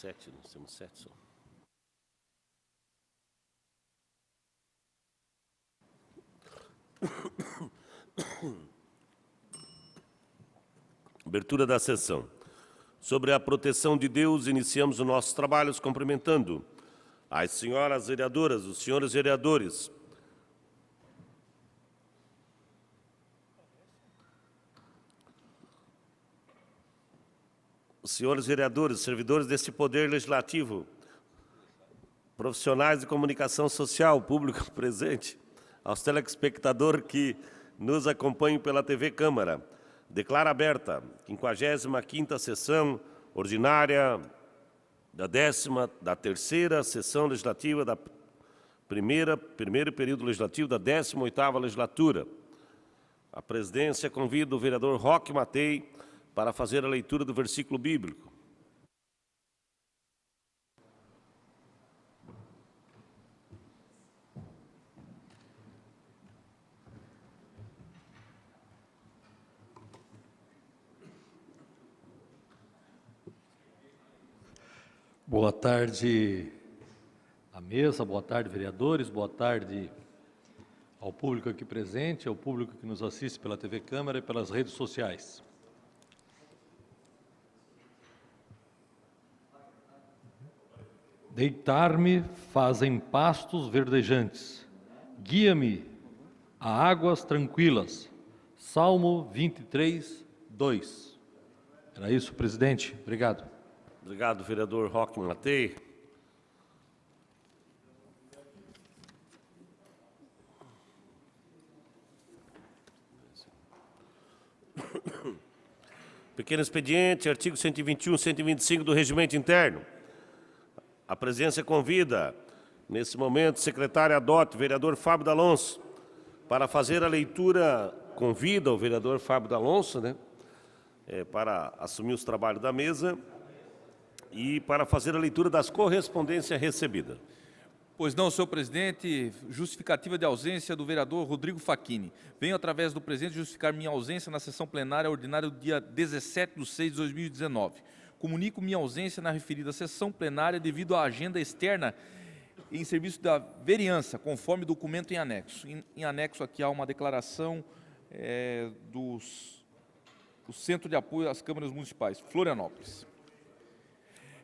7, nós temos 7 só. Abertura da sessão. Sobre a proteção de Deus, iniciamos os nossos trabalhos cumprimentando as senhoras vereadoras, os senhores vereadores, os senhores vereadores, servidores deste Poder Legislativo, profissionais de comunicação social, público presente, aos telespectadores que nos acompanham pela TV Câmara. Declaro aberta a 55ª sessão ordinária da 13ª sessão legislativa da primeiro período legislativo da 18ª legislatura. A presidência convida o vereador Roque Matei para fazer a leitura do versículo bíblico. Boa tarde à mesa, boa tarde, vereadores, boa tarde ao público aqui presente, ao público que nos assiste pela TV Câmara e pelas redes sociais. Deitar-me fazem pastos verdejantes, guia-me a águas tranquilas. Salmo 23, 2. Era isso, presidente. Obrigado. Obrigado, vereador Roque Matei. Pequeno expediente, artigo 121, 125 do Regimento Interno. A presidência convida, nesse momento, o secretário Adote, vereador Fábio D'Alonso, para fazer a leitura, convida o vereador Fábio D'Alonso, né, para assumir os trabalhos da mesa e para fazer a leitura das correspondências recebidas. Pois não, senhor presidente, justificativa de ausência do vereador Rodrigo Facchini. Venho, através do presidente, justificar minha ausência na sessão plenária ordinária do dia 17/6/2019. Comunico minha ausência na referida sessão plenária devido à agenda externa em serviço da vereança, conforme documento em anexo. Em anexo aqui há uma declaração do Centro de Apoio às Câmaras Municipais, Florianópolis.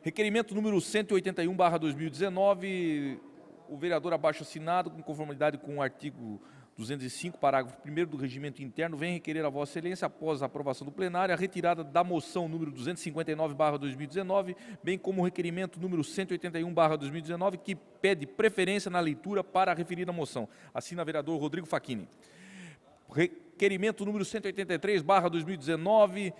Requerimento número 181/2019, o vereador abaixo assinado, com conformidade com o artigo 205, parágrafo 1º do Regimento Interno, vem requerer a Vossa Excelência, após a aprovação do plenário, a retirada da moção número 259/2019, bem como o requerimento número 181/2019, que pede preferência na leitura para a referida moção. Assina vereador Rodrigo Facchini. Requerimento número 183/2019,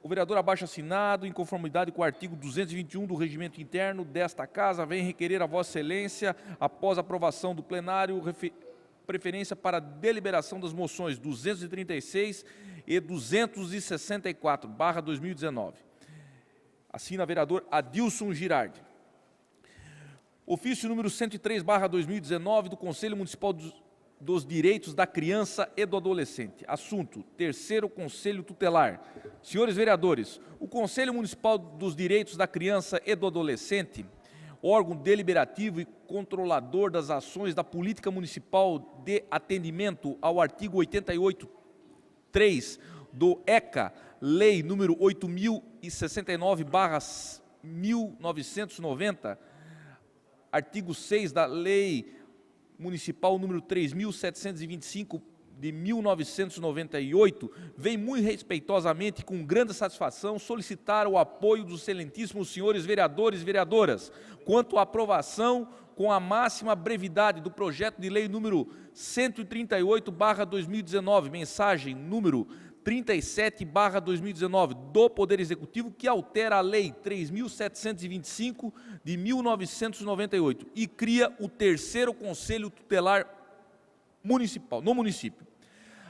o vereador abaixo assinado, em conformidade com o artigo 221 do Regimento Interno desta Casa, vem requerer a Vossa Excelência, após a aprovação do plenário, preferência para a deliberação das moções 236 e 264/2019. Assina vereador Adilson Girardi. Ofício número 103/2019 do Conselho Municipal dos Direitos da Criança e do Adolescente. Assunto: terceiro Conselho Tutelar. Senhores vereadores, o Conselho Municipal dos Direitos da Criança e do Adolescente, órgão deliberativo e controlador das ações da Política Municipal de Atendimento ao artigo 88.3 do ECA, Lei número 8.069/1990, artigo 6 da Lei Municipal número 3.725 de 1998, vem muito respeitosamente, com grande satisfação, solicitar o apoio dos excelentíssimos senhores vereadores e vereadoras quanto à aprovação com a máxima brevidade do projeto de lei número 138/2019, mensagem número 37/2019 do Poder Executivo, que altera a Lei 3.725 de 1998 e cria o terceiro Conselho Tutelar Municipal, no município.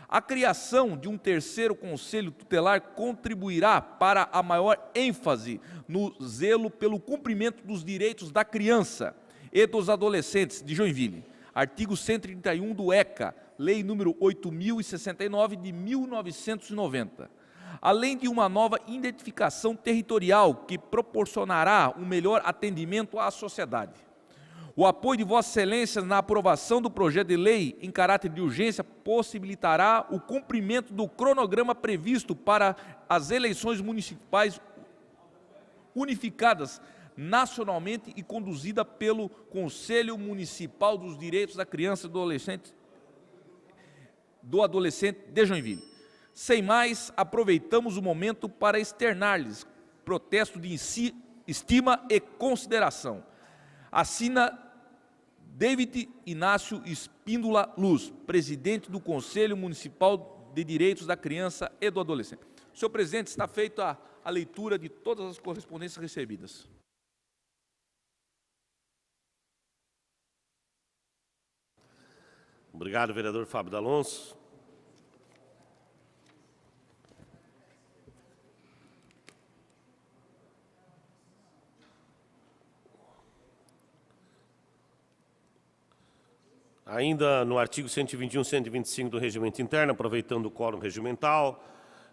A criação de um terceiro Conselho Tutelar contribuirá para a maior ênfase no zelo pelo cumprimento dos direitos da criança e dos adolescentes de Joinville. Artigo 131 do ECA, Lei número 8.069 de 1990. além de uma nova identificação territorial que proporcionará um melhor atendimento à sociedade. O apoio de Vossa Excelência na aprovação do projeto de lei em caráter de urgência possibilitará o cumprimento do cronograma previsto para as eleições municipais unificadas nacionalmente e conduzida pelo Conselho Municipal dos Direitos da Criança e do Adolescente de Joinville. Sem mais, aproveitamos o momento para externar-lhes protesto de estima e consideração. Assina David Inácio Espíndola Luz, presidente do Conselho Municipal de Direitos da Criança e do Adolescente. Senhor presidente, está feita a leitura de todas as correspondências recebidas. Obrigado, vereador Fábio D'Alonso. Ainda no artigo 121 e 125 do Regimento Interno, aproveitando o quórum regimental,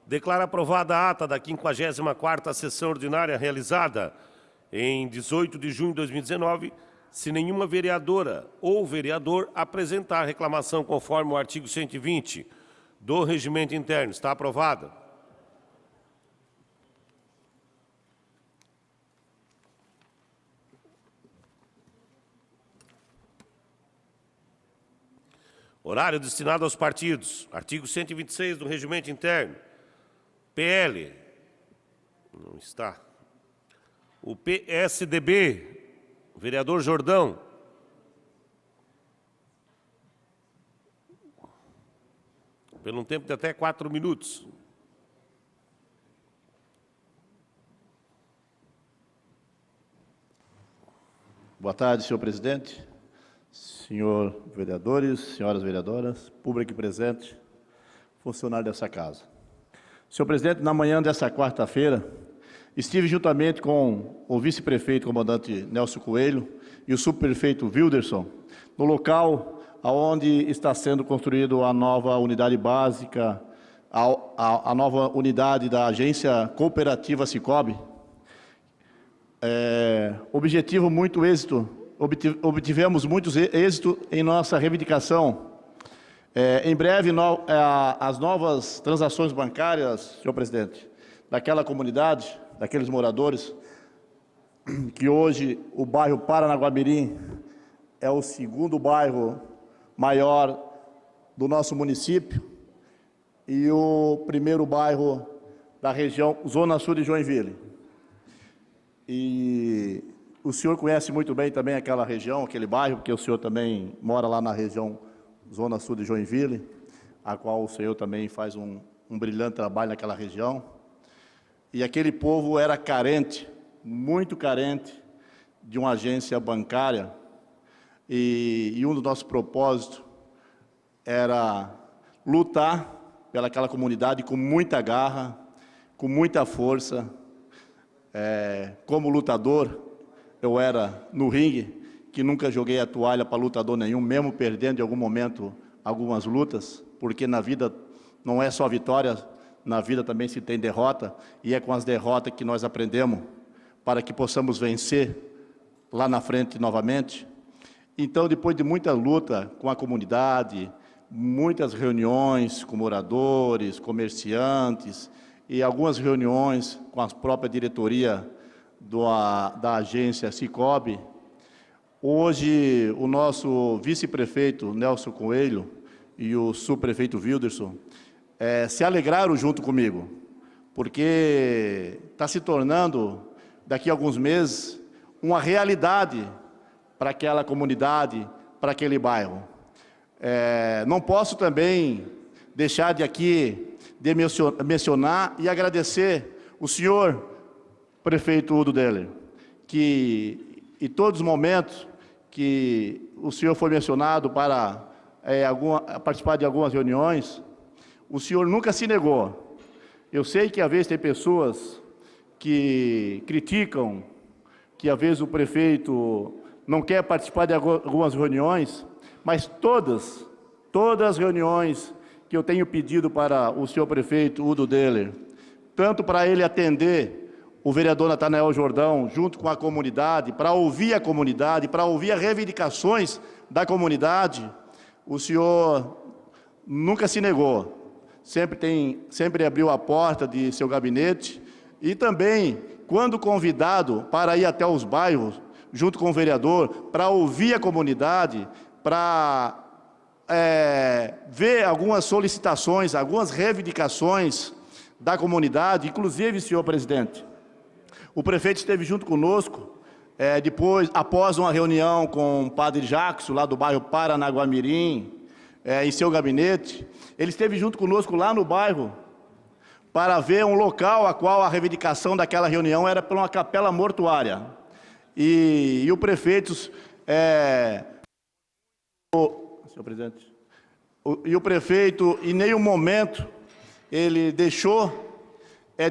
declara aprovada a ata da 54ª sessão ordinária realizada em 18 de junho de 2019, se nenhuma vereadora ou vereador apresentar reclamação conforme o artigo 120 do Regimento Interno. Está aprovada. Horário destinado aos partidos. Artigo 126 do Regimento Interno. PL. Não está. O PSDB. Vereador Jordão. Pelo um tempo de até 4 minutos. Boa tarde, senhor presidente, senhor vereadores, senhoras vereadoras, público presente, funcionário dessa casa. Senhor presidente, na manhã dessa quarta-feira, estive juntamente com o vice-prefeito, comandante Nelson Coelho, e o subprefeito Wilderson, no local onde está sendo construída a nova unidade básica, a nova unidade da Agência Cooperativa Sicobi. Objetivo muito êxito, obtivemos muitos êxitos em nossa reivindicação. Em breve, as novas transações bancárias, senhor presidente, daquela comunidade, daqueles moradores, que hoje o bairro Paranaguamirim é o segundo bairro maior do nosso município e o primeiro bairro da região Zona Sul de Joinville. E o senhor conhece muito bem também aquela região, aquele bairro, porque o senhor também mora lá na região Zona Sul de Joinville, a qual o senhor também faz um brilhante trabalho naquela região. E aquele povo era carente, muito carente, de uma agência bancária. E um dos nossos propósitos era lutar pelaquela comunidade com muita garra, com muita força. Como lutador, eu era no ringue, que nunca joguei a toalha para lutador nenhum, mesmo perdendo em algum momento algumas lutas, porque na vida não é só vitória, na vida também se tem derrota, e é com as derrotas que nós aprendemos para que possamos vencer lá na frente novamente. Então, depois de muita luta com a comunidade, muitas reuniões com moradores, comerciantes, e algumas reuniões com a própria diretoria da agência Sicobi, hoje o nosso vice-prefeito Nelson Coelho e o subprefeito Wilderson se alegraram junto comigo, porque está se tornando, daqui a alguns meses, uma realidade para aquela comunidade, para aquele bairro. Não posso também deixar de aqui de mencionar e agradecer o senhor prefeito Udo Deller, que em todos os momentos que o senhor foi mencionado para participar de algumas reuniões, o senhor nunca se negou. Eu sei que às vezes tem pessoas que criticam, que às vezes o prefeito não quer participar de algumas reuniões, mas todas as reuniões que eu tenho pedido para o senhor prefeito Udo Deller, tanto para ele atender o vereador Natanael Jordão, junto com a comunidade, para ouvir a comunidade, para ouvir as reivindicações da comunidade, o senhor nunca se negou, sempre abriu a porta de seu gabinete, e também, quando convidado para ir até os bairros, junto com o vereador, para ouvir a comunidade, para ver algumas solicitações, algumas reivindicações da comunidade, inclusive, senhor presidente, o prefeito esteve junto conosco, após uma reunião com o padre Jackson, lá do bairro Paranaguamirim, em seu gabinete, ele esteve junto conosco lá no bairro, para ver um local a qual a reivindicação daquela reunião era para uma capela mortuária. E o prefeito, senhor presidente, o prefeito, em nenhum momento, ele deixou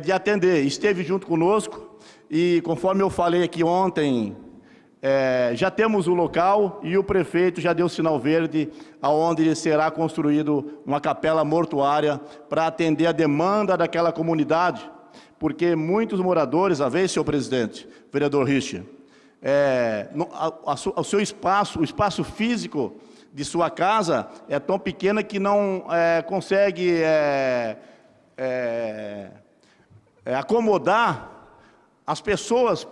de atender, esteve junto conosco, e conforme eu falei aqui ontem, já temos o local e o prefeito já deu sinal verde aonde será construído uma capela mortuária para atender a demanda daquela comunidade, porque muitos moradores, a vez, senhor presidente, vereador Richter, o seu espaço, o espaço físico de sua casa é tão pequena que não consegue acomodar as pessoas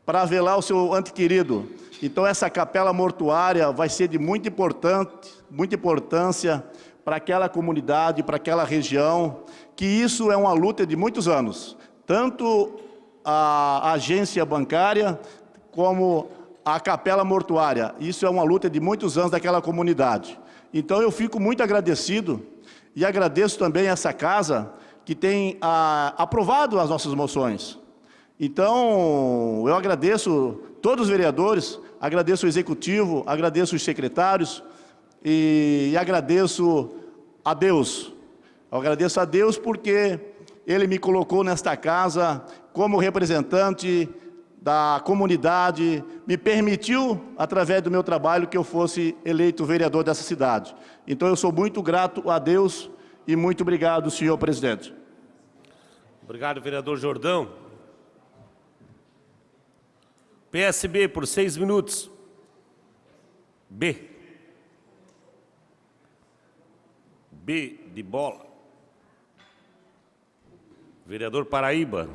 para velar o seu ente querido. Então, essa capela mortuária vai ser de muita importância para aquela comunidade, para aquela região, que isso é uma luta de muitos anos. Tanto a agência bancária, como a capela mortuária. Isso é uma luta de muitos anos daquela comunidade. Então, eu fico muito agradecido e agradeço também essa casa que tem aprovado as nossas moções. Então, eu agradeço todos os vereadores, agradeço o executivo, agradeço os secretários e agradeço a Deus. Eu agradeço a Deus porque Ele me colocou nesta casa como representante da comunidade, me permitiu, através do meu trabalho, que eu fosse eleito vereador dessa cidade. Então, eu sou muito grato a Deus e muito obrigado, senhor presidente. Obrigado, vereador Jordão. PSB, por 6 minutos. B de bola. Vereador Paraíba.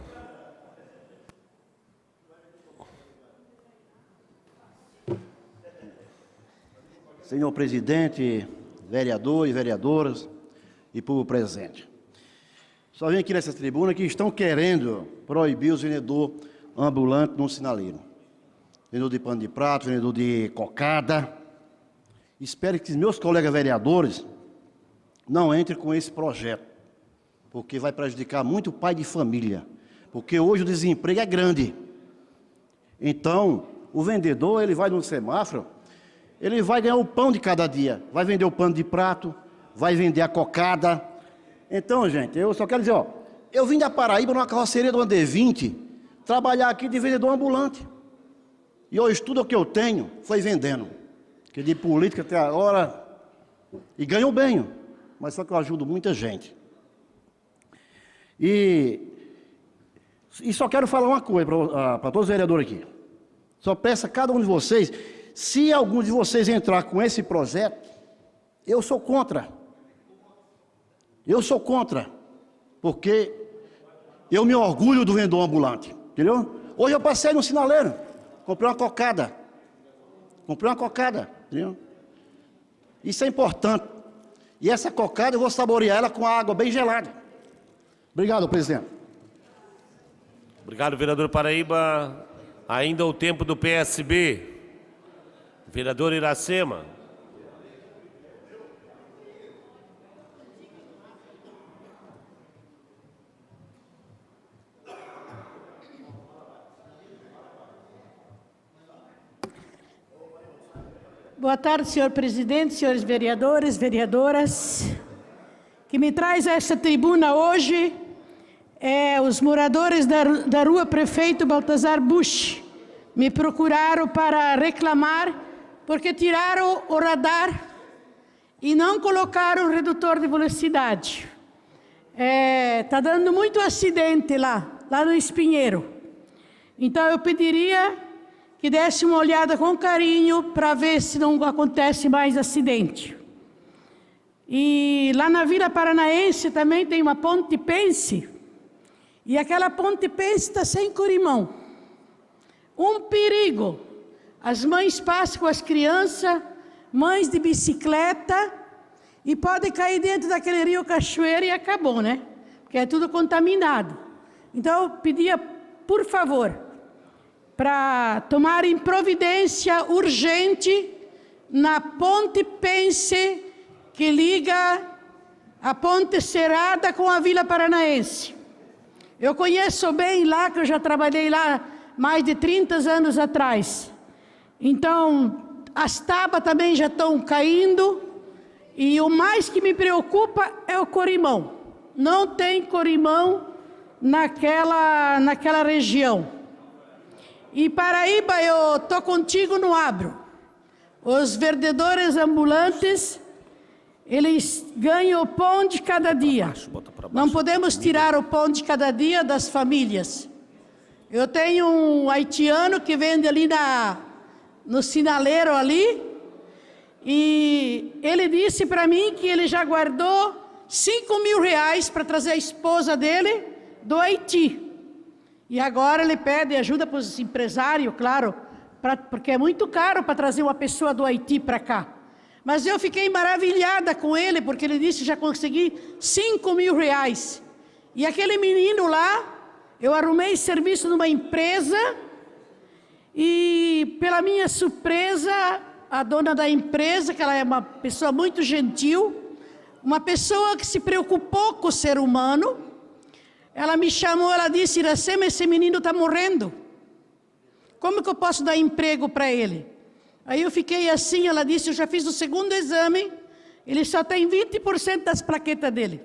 Senhor presidente, vereadores, vereadoras e povo presente. Só vim aqui nessa tribuna que estão querendo proibir os vendedores ambulantes no sinaleiro. Vendedor de pano de prato, vendedor de cocada. Espero que meus colegas vereadores não entrem com esse projeto, porque vai prejudicar muito o pai de família, porque hoje o desemprego é grande. Então, o vendedor, ele vai no semáforo, ele vai ganhar o pão de cada dia, vai vender o pano de prato, vai vender a cocada. Então, gente, eu só quero dizer, eu vim da Paraíba numa carroceria do Ander 20, trabalhar aqui de vendedor ambulante. E hoje tudo o que eu tenho foi vendendo. Que de política até agora, e ganho bem, mas só que eu ajudo muita gente. E só quero falar uma coisa para todos os vereadores aqui. Só peço a cada um de vocês, se algum de vocês entrar com esse projeto, eu sou contra. Eu sou contra, porque eu me orgulho do vendedor ambulante, entendeu? Hoje eu passei no sinaleiro, comprei uma cocada, entendeu? Isso é importante. E essa cocada eu vou saborear ela com água bem gelada. Obrigado, presidente. Obrigado, vereador Paraíba. Ainda o tempo do PSB. Vereador Iracema. Boa tarde, senhor presidente, senhores vereadores, vereadoras. Que me traz a esta tribuna hoje os moradores da rua Prefeito Baltazar Bush. Me procuraram para reclamar porque tiraram o radar e não colocaram o redutor de velocidade. Está dando muito acidente lá no Espinheiro. Então eu pediria que desse uma olhada com carinho para ver se não acontece mais acidente. E lá na Vila Paranaense também tem uma ponte Pence, e aquela ponte Pence está sem corrimão. Um perigo. As mães passam com as crianças, mães de bicicleta, e pode cair dentro daquele rio Cachoeira e acabou, né? Porque é tudo contaminado. Então eu pedia, por favor, para tomarem providência urgente na ponte Pence, que liga a Ponte Serrada com a Vila Paranaense. Eu conheço bem lá, que eu já trabalhei lá mais de 30 anos atrás. Então, as tábuas também já estão caindo, e o mais que me preocupa é o corrimão. Não tem corrimão naquela região. E Paraíba, eu estou contigo no abro. Os vendedores ambulantes, eles ganham o pão de cada dia. Não podemos tirar o pão de cada dia das famílias. Eu tenho um haitiano que vende ali no sinaleiro ali, e ele disse para mim que ele já guardou 5 mil reais para trazer a esposa dele do Haiti. E agora ele pede ajuda para os empresários, claro, porque é muito caro para trazer uma pessoa do Haiti para cá. Mas eu fiquei maravilhada com ele, porque ele disse que já consegui 5 mil reais. E aquele menino lá, eu arrumei serviço numa empresa, e pela minha surpresa, a dona da empresa, que ela é uma pessoa muito gentil, uma pessoa que se preocupou com o ser humano, ela me chamou, ela disse: Iracema, esse menino está morrendo. Como que eu posso dar emprego para ele? Aí eu fiquei assim, ela disse: eu já fiz o segundo exame, ele só tem 20% das plaquetas dele.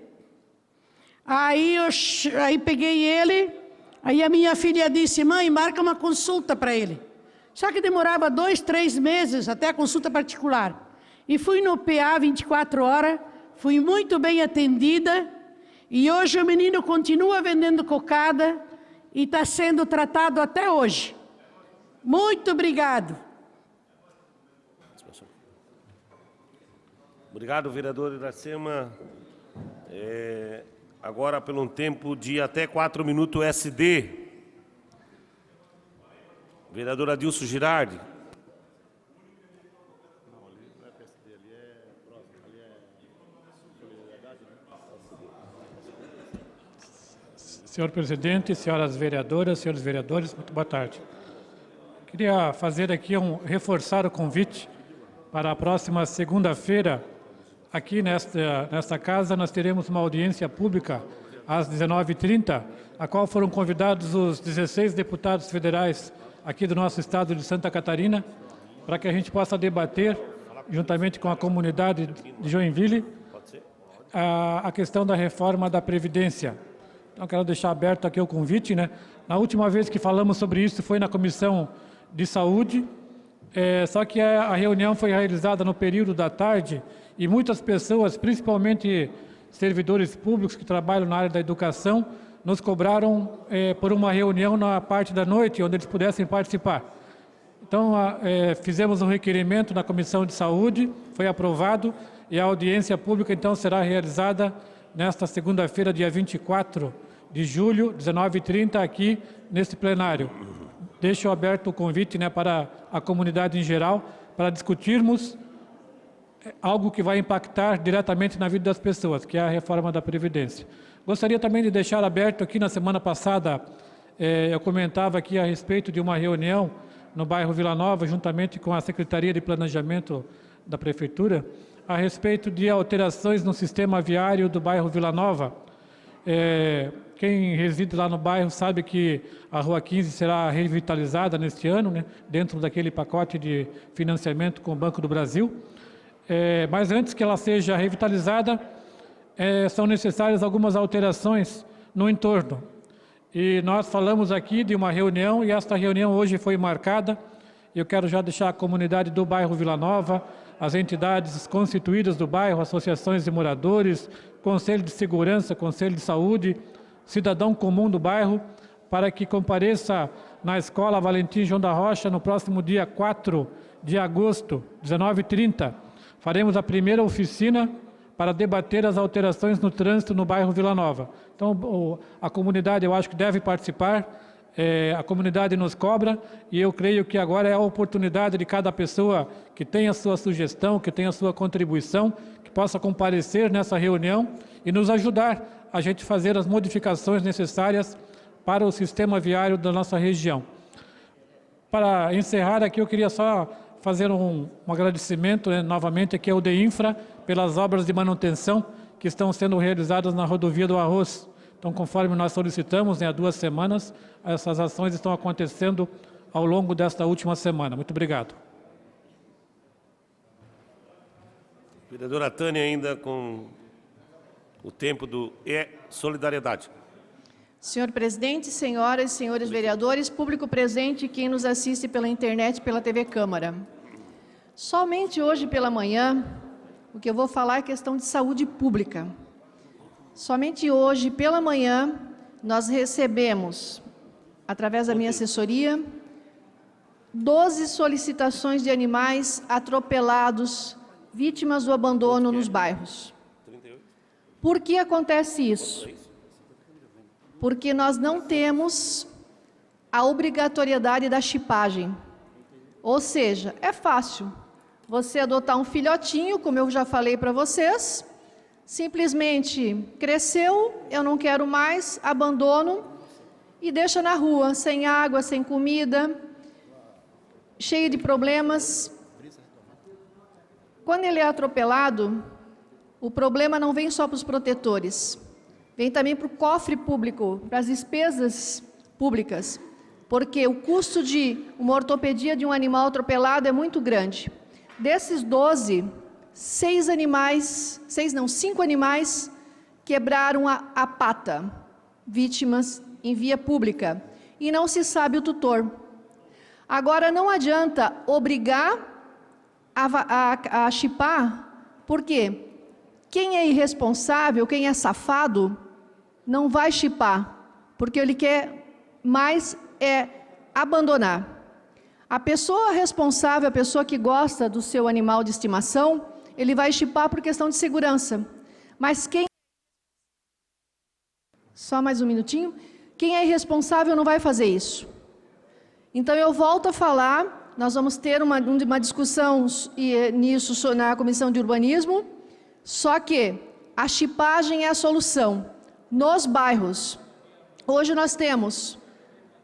Aí peguei ele, aí a minha filha disse: mãe, marca uma consulta para ele. Só que demorava 2, 3 meses até a consulta particular. E fui no PA 24 horas, fui muito bem atendida, e hoje o menino continua vendendo cocada e está sendo tratado até hoje. Muito obrigado. Obrigado, vereador Iracema. Agora, pelo um tempo de até 4 minutos, SD. Vereador Adilson Girardi. Senhor presidente, senhoras vereadoras, senhores vereadores, muito boa tarde. Queria fazer aqui reforçar o convite para a próxima segunda-feira. Aqui nesta casa nós teremos uma audiência pública às 19h30, a qual foram convidados os 16 deputados federais aqui do nosso estado de Santa Catarina, para que a gente possa debater, juntamente com a comunidade de Joinville, a questão da reforma da Previdência. Então, quero deixar aberto aqui o convite, né? Na última vez que falamos sobre isso foi na Comissão de Saúde, só que a reunião foi realizada no período da tarde, e muitas pessoas, principalmente servidores públicos que trabalham na área da educação, nos cobraram por uma reunião na parte da noite, onde eles pudessem participar. Então, fizemos um requerimento na Comissão de Saúde, foi aprovado, e a audiência pública, então, será realizada nesta segunda-feira, dia 24 de julho, 19h30, aqui neste plenário. Deixo aberto o convite, né, para a comunidade em geral, para discutirmos algo que vai impactar diretamente na vida das pessoas, que é a reforma da Previdência. Gostaria também de deixar aberto aqui, na semana passada, eu comentava aqui a respeito de uma reunião no bairro Vila Nova, juntamente com a Secretaria de Planejamento da Prefeitura, a respeito de alterações no sistema viário do bairro Vila Nova. Quem reside lá no bairro sabe que a Rua 15 será revitalizada neste ano, né, dentro daquele pacote de financiamento com o Banco do Brasil. Mas antes que ela seja revitalizada, são necessárias algumas alterações no entorno. E nós falamos aqui de uma reunião, e esta reunião hoje foi marcada. Eu quero já deixar a comunidade do bairro Vila Nova, as entidades constituídas do bairro, associações de moradores, Conselho de Segurança, Conselho de Saúde, cidadão comum do bairro, para que compareça na Escola Valentim João da Rocha no próximo dia 4 de agosto, 19h30. Faremos a primeira oficina para debater as alterações no trânsito no bairro Vila Nova. Então, a comunidade, eu acho que deve participar, a comunidade nos cobra, e eu creio que agora é a oportunidade de cada pessoa que tem a sua sugestão, que tem a sua contribuição, que possa comparecer nessa reunião e nos ajudar a gente fazer as modificações necessárias para o sistema viário da nossa região. Para encerrar aqui, eu queria só fazer um agradecimento, novamente, aqui ao DEINFRA, pelas obras de manutenção que estão sendo realizadas na rodovia do Arroz. Então, conforme nós solicitamos, há 2 semanas, essas ações estão acontecendo ao longo desta última semana. Muito obrigado. Vereadora Tânia, ainda com o tempo do solidariedade. Senhor presidente, senhoras e senhores vereadores, público presente e quem nos assiste pela internet e pela TV Câmara. Somente hoje pela manhã, o que eu vou falar é questão de saúde pública. Somente hoje pela manhã, nós recebemos, através da minha assessoria, 12 solicitações de animais atropelados, vítimas do abandono nos bairros. Por que acontece isso? Porque nós não temos a obrigatoriedade da chipagem. Ou seja, é fácil você adotar um filhotinho, como eu já falei para vocês, simplesmente cresceu, eu não quero mais, abandono e deixa na rua, sem água, sem comida, cheio de problemas. Quando ele é atropelado, o problema não vem só para os protetores, vem também para o cofre público, para as despesas públicas, porque o custo de uma ortopedia de um animal atropelado é muito grande. Desses 12, 5 animais quebraram a pata, vítimas em via pública, e não se sabe o tutor. Agora, não adianta obrigar a chipar, porque quem é irresponsável, quem é safado, não vai chipar, porque ele quer mais abandonar. A pessoa responsável, a pessoa que gosta do seu animal de estimação, ele vai chipar por questão de segurança. Mas quem... Só mais um minutinho. Quem é irresponsável não vai fazer isso. Então, eu volto a falar, nós vamos ter uma discussão nisso na Comissão de Urbanismo, só que a chipagem é a solução. Nos bairros, hoje nós temos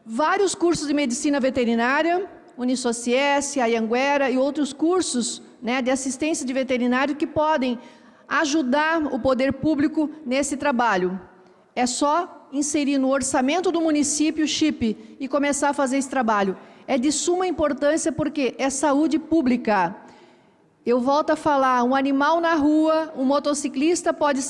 vários cursos de medicina veterinária, Unisociesc, Anhanguera e outros cursos, de assistência de veterinário que podem ajudar o poder público nesse trabalho. É só inserir no orçamento do município o chip e começar a fazer esse trabalho. É de suma importância porque é saúde pública. Eu volto a falar, um animal na rua, um motociclista pode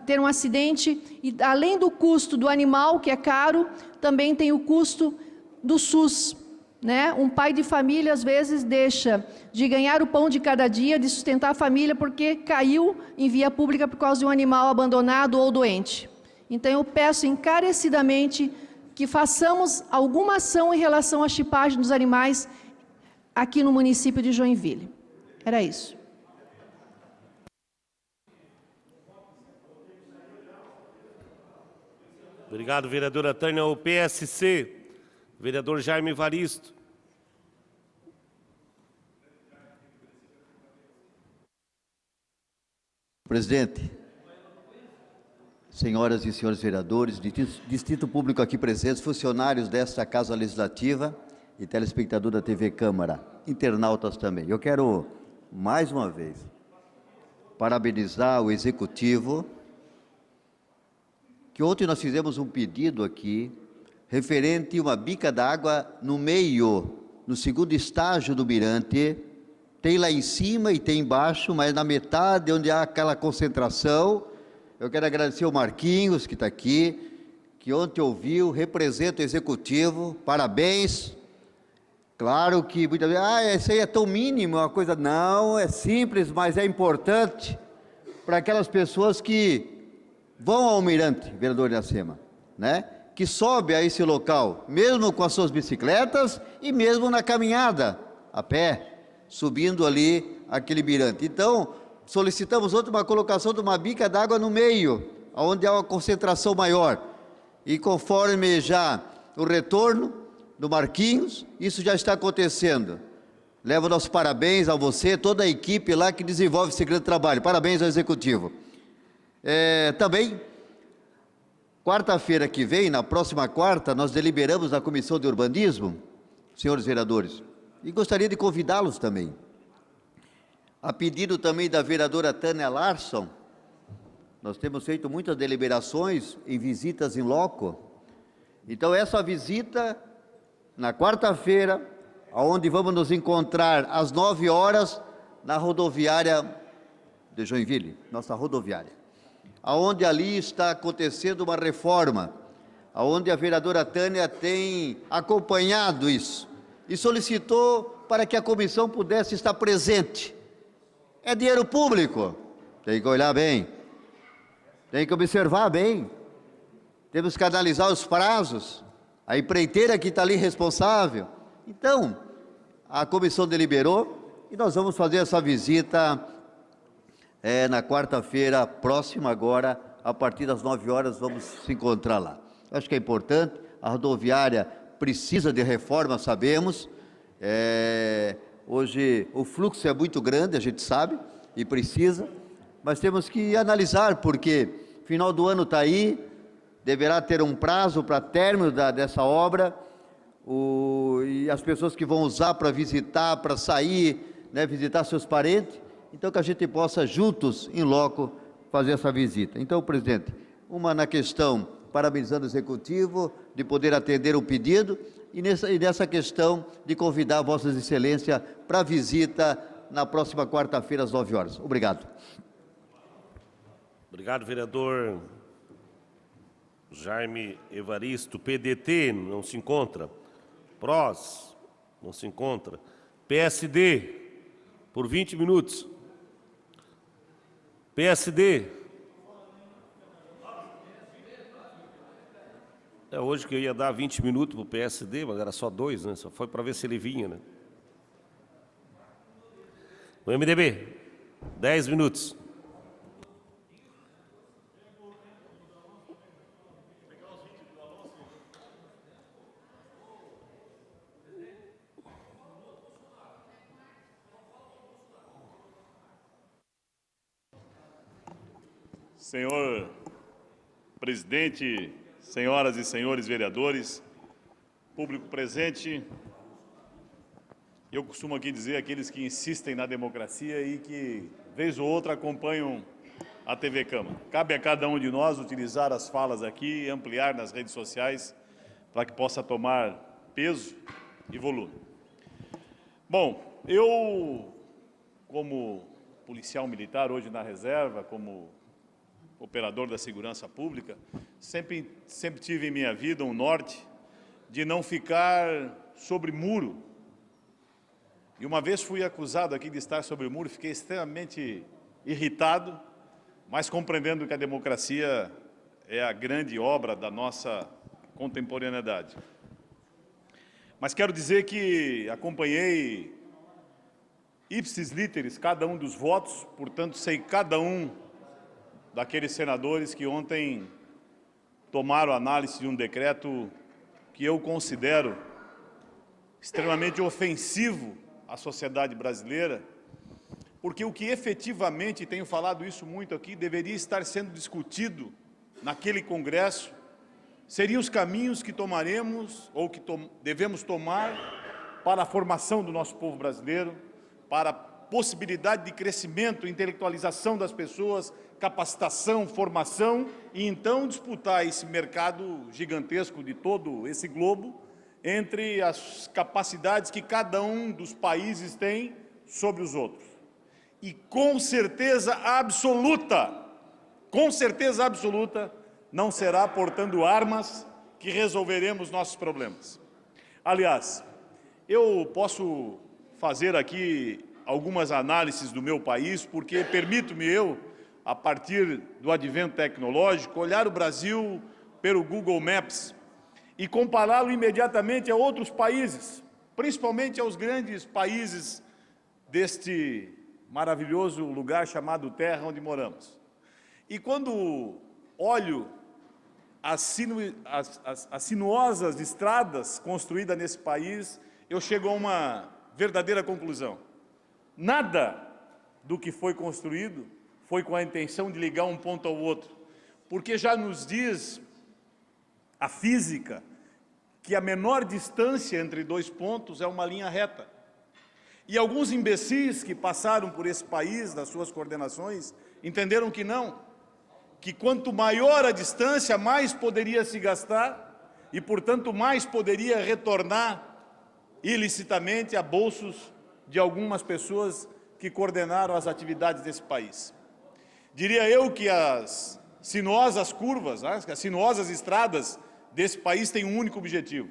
ter um acidente e além do custo do animal, que é caro, também tem o custo do SUS. Um pai de família, às vezes, deixa de ganhar o pão de cada dia, de sustentar a família, porque caiu em via pública por causa de um animal abandonado ou doente. Então, eu peço encarecidamente que façamos alguma ação em relação à chipagem dos animais aqui no município de Joinville. Era isso. Obrigado, vereadora Tânia. O PSC, vereador Jaime Evaristo. Presidente, senhoras e senhores vereadores, distrito público aqui presentes, funcionários desta Casa Legislativa e telespectador da TV Câmara, internautas também. Eu quero, mais uma vez, parabenizar o Executivo, que ontem nós fizemos um pedido aqui, referente a uma bica d'água no meio, no segundo estágio do Mirante. Tem lá em cima e tem embaixo, mas na metade, onde há aquela concentração. Eu quero agradecer ao Marquinhos, que está aqui, que ontem ouviu, representa o Executivo, parabéns. Claro que muitas vezes, isso aí é tão mínimo, uma coisa, não, é simples, mas é importante, para aquelas pessoas que vão ao Mirante, vereador Iracema, né? Que sobe a esse local, mesmo com as suas bicicletas e mesmo na caminhada, a pé, subindo ali aquele mirante. Então, solicitamos uma colocação de uma bica d'água no meio, onde há uma concentração maior. E conforme já o retorno do Marquinhos, isso já está acontecendo. Levo nossos parabéns a você, toda a equipe lá que desenvolve esse grande trabalho. Parabéns ao Executivo. Também, quarta-feira que vem, na próxima quarta, nós deliberamos na Comissão de Urbanismo, senhores vereadores, e gostaria de convidá-los também. A pedido também da vereadora Tânia Larson, nós temos feito muitas deliberações em visitas em loco. Então, essa visita, na quarta-feira, onde vamos nos encontrar às 9 horas, na rodoviária de Joinville, nossa rodoviária, aonde ali está acontecendo uma reforma, aonde a vereadora Tânia tem acompanhado isso, e solicitou para que a comissão pudesse estar presente. É dinheiro público, tem que olhar bem, tem que observar bem, temos que analisar os prazos, a empreiteira que está ali responsável. Então, a comissão deliberou e nós vamos fazer essa visita na quarta-feira próxima agora, a partir das 9 horas, vamos se encontrar lá. Acho que é importante, a rodoviária precisa de reforma, sabemos, hoje o fluxo é muito grande, a gente sabe, e precisa, mas temos que analisar, porque final do ano está aí, deverá ter um prazo para término dessa obra, e as pessoas que vão usar para visitar, para sair, né, visitar seus parentes, então que a gente possa juntos, em loco, fazer essa visita. Então, presidente, uma na questão, parabenizando o Executivo, de poder atender o pedido, e nessa questão de convidar Vossas Excelências para a visita na próxima quarta-feira, às 9 horas. Obrigado. Obrigado, vereador Jaime Evaristo. PDT, não se encontra. PROS, não se encontra. PSD, por 20 minutos. PSD. Hoje que eu ia dar 20 minutos para o PSD, mas era só 2, né? Só foi para ver se ele vinha, né? O MDB, 10 minutos. Senhor presidente, senhoras e senhores vereadores, público presente, eu costumo aqui dizer aqueles que insistem na democracia e que, vez ou outra, acompanham a TV Câmara. Cabe a cada um de nós utilizar as falas aqui e ampliar nas redes sociais para que possa tomar peso e volume. Bom, eu, como policial militar, hoje na reserva, como operador da segurança pública, sempre tive em minha vida um norte de não ficar sobre muro. E uma vez fui acusado aqui de estar sobre o muro, fiquei extremamente irritado, mas compreendendo que a democracia é a grande obra da nossa contemporaneidade. Mas quero dizer que acompanhei ipsis literis cada um dos votos, portanto sei cada um daqueles senadores que ontem tomaram análise de um decreto que eu considero extremamente ofensivo à sociedade brasileira, porque o que efetivamente, tenho falado isso muito aqui, deveria estar sendo discutido naquele Congresso, seriam os caminhos que tomaremos, ou que devemos tomar para a formação do nosso povo brasileiro, para a possibilidade de crescimento, intelectualização das pessoas, capacitação, formação, e então disputar esse mercado gigantesco de todo esse globo entre as capacidades que cada um dos países tem sobre os outros. E com certeza absoluta, não será portando armas que resolveremos nossos problemas. Aliás, eu posso fazer aqui algumas análises do meu país, porque permito-me eu a partir do advento tecnológico, olhar o Brasil pelo Google Maps e compará-lo imediatamente a outros países, principalmente aos grandes países deste maravilhoso lugar chamado Terra, onde moramos. E quando olho as sinuosas estradas construídas nesse país, eu chego a uma verdadeira conclusão. Nada do que foi construído foi com a intenção de ligar um ponto ao outro, porque já nos diz a física que a menor distância entre dois pontos é uma linha reta. E alguns imbecis que passaram por esse país, nas suas coordenações, entenderam que não, que quanto maior a distância, mais poderia se gastar e, portanto, mais poderia retornar ilicitamente a bolsos de algumas pessoas que coordenaram as atividades desse país. Diria eu que as sinuosas curvas, as sinuosas estradas desse país têm um único objetivo: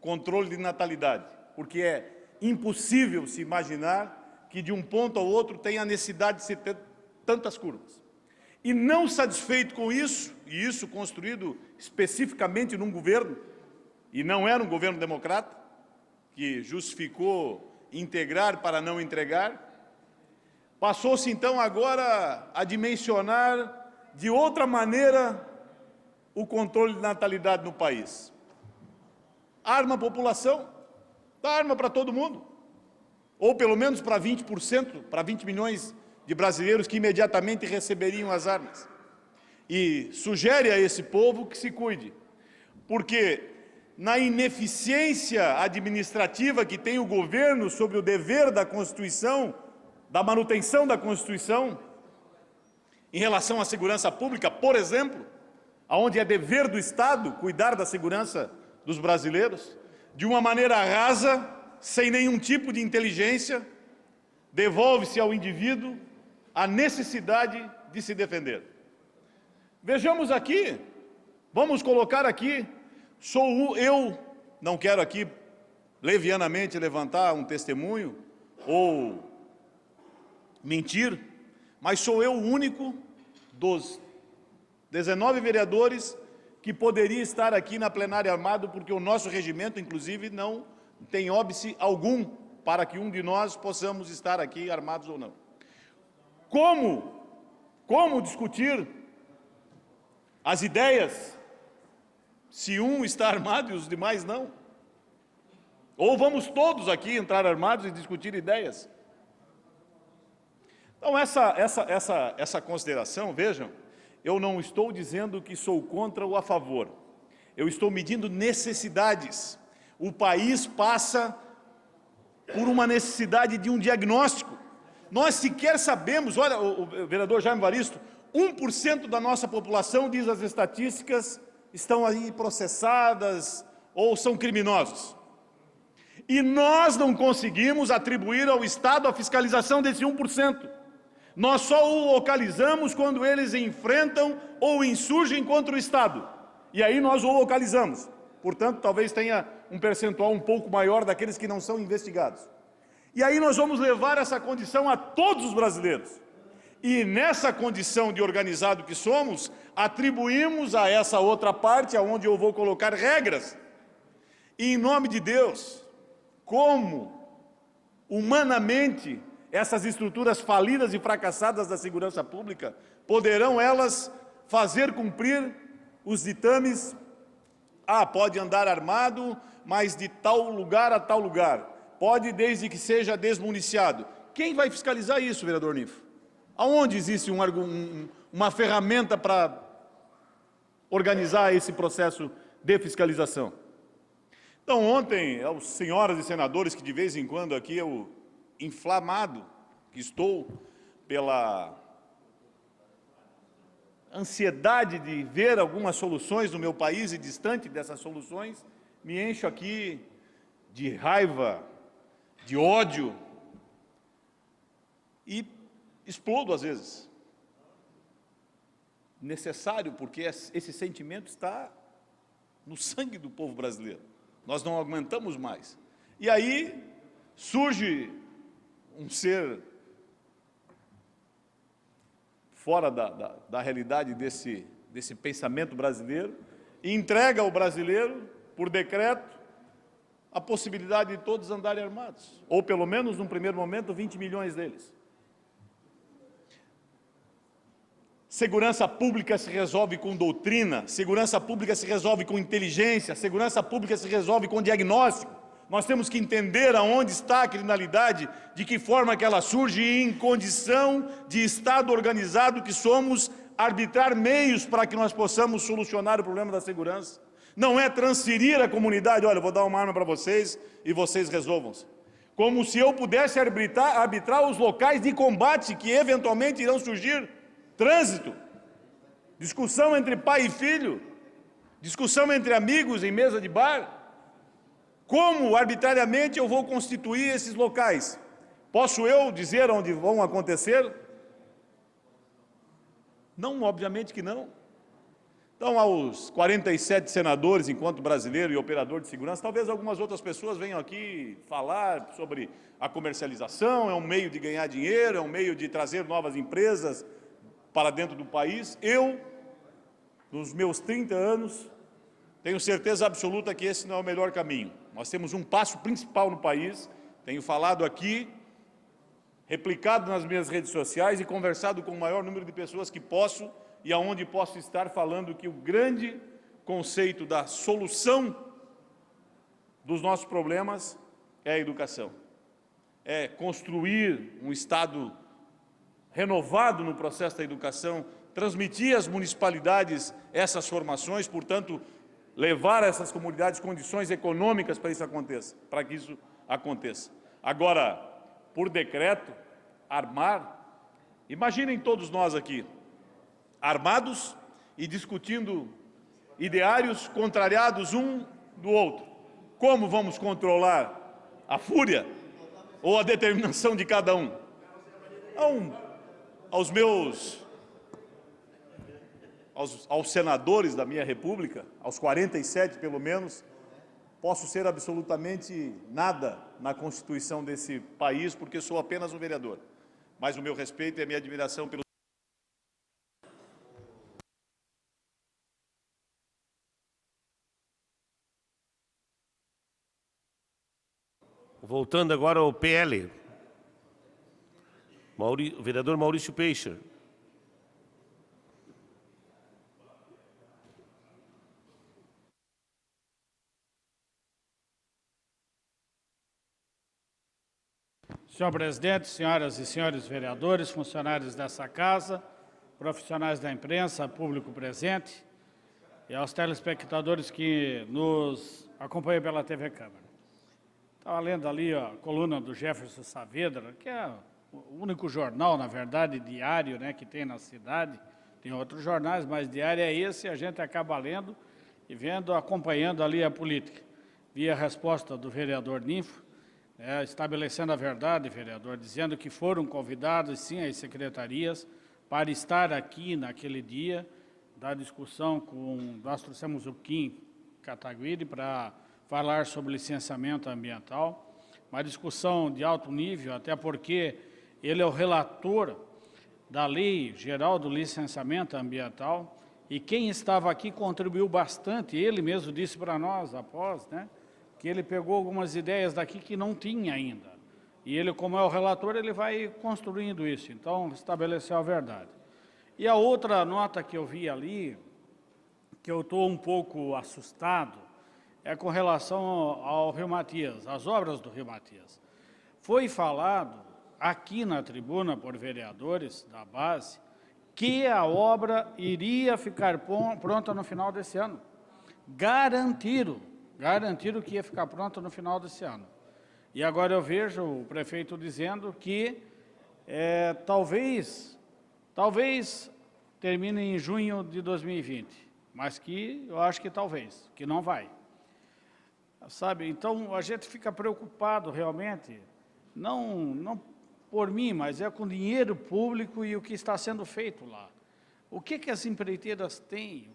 controle de natalidade, porque é impossível se imaginar que de um ponto ao outro tenha a necessidade de se ter tantas curvas. E não satisfeito com isso, e isso construído especificamente num governo, e não era um governo democrata, que justificou integrar para não entregar, passou-se então agora a dimensionar de outra maneira o controle de natalidade no país. Arma a população, dá arma para todo mundo, ou pelo menos para 20%, para 20 milhões de brasileiros que imediatamente receberiam as armas. E sugere a esse povo que se cuide, porque na ineficiência administrativa que tem o governo sobre o dever da Constituição, da manutenção da Constituição, em relação à segurança pública, por exemplo, onde é dever do Estado cuidar da segurança dos brasileiros, de uma maneira rasa, sem nenhum tipo de inteligência, devolve-se ao indivíduo a necessidade de se defender. Vejamos aqui, vamos colocar aqui, eu não quero aqui levianamente levantar um testemunho ou mentir, mas sou eu o único dos 19 vereadores que poderia estar aqui na plenária armado, porque o nosso regimento, inclusive, não tem óbice algum para que um de nós possamos estar aqui armados ou não. Como discutir as ideias se um está armado e os demais não? Ou vamos todos aqui entrar armados e discutir ideias? Então, essa consideração, vejam, eu não estou dizendo que sou contra ou a favor. Eu estou medindo necessidades. O país passa por uma necessidade de um diagnóstico. Nós sequer sabemos, olha, o vereador Jaime Varisto, 1% da nossa população, diz as estatísticas, estão aí processadas ou são criminosos. E nós não conseguimos atribuir ao Estado a fiscalização desse 1%. Nós só o localizamos quando eles enfrentam ou insurgem contra o Estado. E aí nós o localizamos. Portanto, talvez tenha um percentual um pouco maior daqueles que não são investigados. E aí nós vamos levar essa condição a todos os brasileiros. E nessa condição de organizado que somos, atribuímos a essa outra parte, aonde eu vou colocar regras. E em nome de Deus, como humanamente essas estruturas falidas e fracassadas da segurança pública poderão elas fazer cumprir os ditames, pode andar armado, mas de tal lugar a tal lugar, pode desde que seja desmuniciado. Quem vai fiscalizar isso, vereador Nifo? Aonde existe uma ferramenta para organizar esse processo de fiscalização? Então, ontem, aos senhoras e senadores que de vez em quando aqui eu inflamado que estou pela ansiedade de ver algumas soluções no meu país e distante dessas soluções, me encho aqui de raiva, de ódio e explodo às vezes. Necessário, porque esse sentimento está no sangue do povo brasileiro. Nós não aguentamos mais. E aí surge um ser fora da realidade desse pensamento brasileiro, e entrega ao brasileiro, por decreto, a possibilidade de todos andarem armados, ou pelo menos, num primeiro momento, 20 milhões deles. Segurança pública se resolve com doutrina, segurança pública se resolve com inteligência, segurança pública se resolve com diagnóstico. Nós temos que entender aonde está a criminalidade, de que forma que ela surge e em condição de Estado organizado que somos, arbitrar meios para que nós possamos solucionar o problema da segurança. Não é transferir a comunidade, olha, eu vou dar uma arma para vocês e vocês resolvam-se. Como se eu pudesse arbitrar os locais de combate que eventualmente irão surgir. Trânsito, discussão entre pai e filho, discussão entre amigos em mesa de bar. Como arbitrariamente eu vou constituir esses locais? Posso eu dizer onde vão acontecer? Não, obviamente que não. Então, aos 47 senadores, enquanto brasileiro e operador de segurança, talvez algumas outras pessoas venham aqui falar sobre a comercialização, é um meio de ganhar dinheiro, é um meio de trazer novas empresas para dentro do país. Eu, nos meus 30 anos, tenho certeza absoluta que esse não é o melhor caminho. Nós temos um passo principal no país, tenho falado aqui, replicado nas minhas redes sociais e conversado com o maior número de pessoas que posso e aonde posso estar falando que o grande conceito da solução dos nossos problemas é a educação. É construir um Estado renovado no processo da educação, transmitir às municipalidades essas formações, portanto, levar a essas comunidades condições econômicas para que isso aconteça. Agora, por decreto, armar, imaginem todos nós aqui, armados e discutindo ideários contrariados um do outro. Como vamos controlar a fúria ou a determinação de cada um? Aos senadores da minha república, aos 47 pelo menos, posso ser absolutamente nada na Constituição desse país, porque sou apenas um vereador. Mas o meu respeito e a minha admiração pelo... Voltando agora ao PL. O vereador Maurício Peixe. Senhor presidente, senhoras e senhores vereadores, funcionários dessa casa, profissionais da imprensa, público presente e aos telespectadores que nos acompanham pela TV Câmara. Estava lendo ali a coluna do Jefferson Saavedra, que é o único jornal, na verdade, diário, né, que tem na cidade. Tem outros jornais, mas diário é esse, a gente acaba lendo e vendo, acompanhando ali a política. Vi a resposta do vereador Ninfo, estabelecendo a verdade, vereador, dizendo que foram convidados, sim, as secretarias para estar aqui naquele dia da discussão com... Nós trouxemos o Kim Kataguiri para falar sobre licenciamento ambiental, uma discussão de alto nível, até porque ele é o relator da Lei Geral do Licenciamento Ambiental, e quem estava aqui contribuiu bastante, ele mesmo disse para nós, após, né, que ele pegou algumas ideias daqui que não tinha ainda. E ele, como é o relator, ele vai construindo isso, então estabeleceu a verdade. E a outra nota que eu vi ali, que eu estou um pouco assustado, é com relação ao Rio Matias, às obras do Rio Matias. Foi falado aqui na tribuna por vereadores da base que a obra iria ficar pronta no final desse ano. Garantiram que ia ficar pronta no final desse ano. E agora eu vejo o prefeito dizendo que talvez termine em junho de 2020, mas que eu acho que talvez, que não vai. Sabe, então a gente fica preocupado realmente, não por mim, mas é com dinheiro público e o que está sendo feito lá. O que as empreiteiras têm?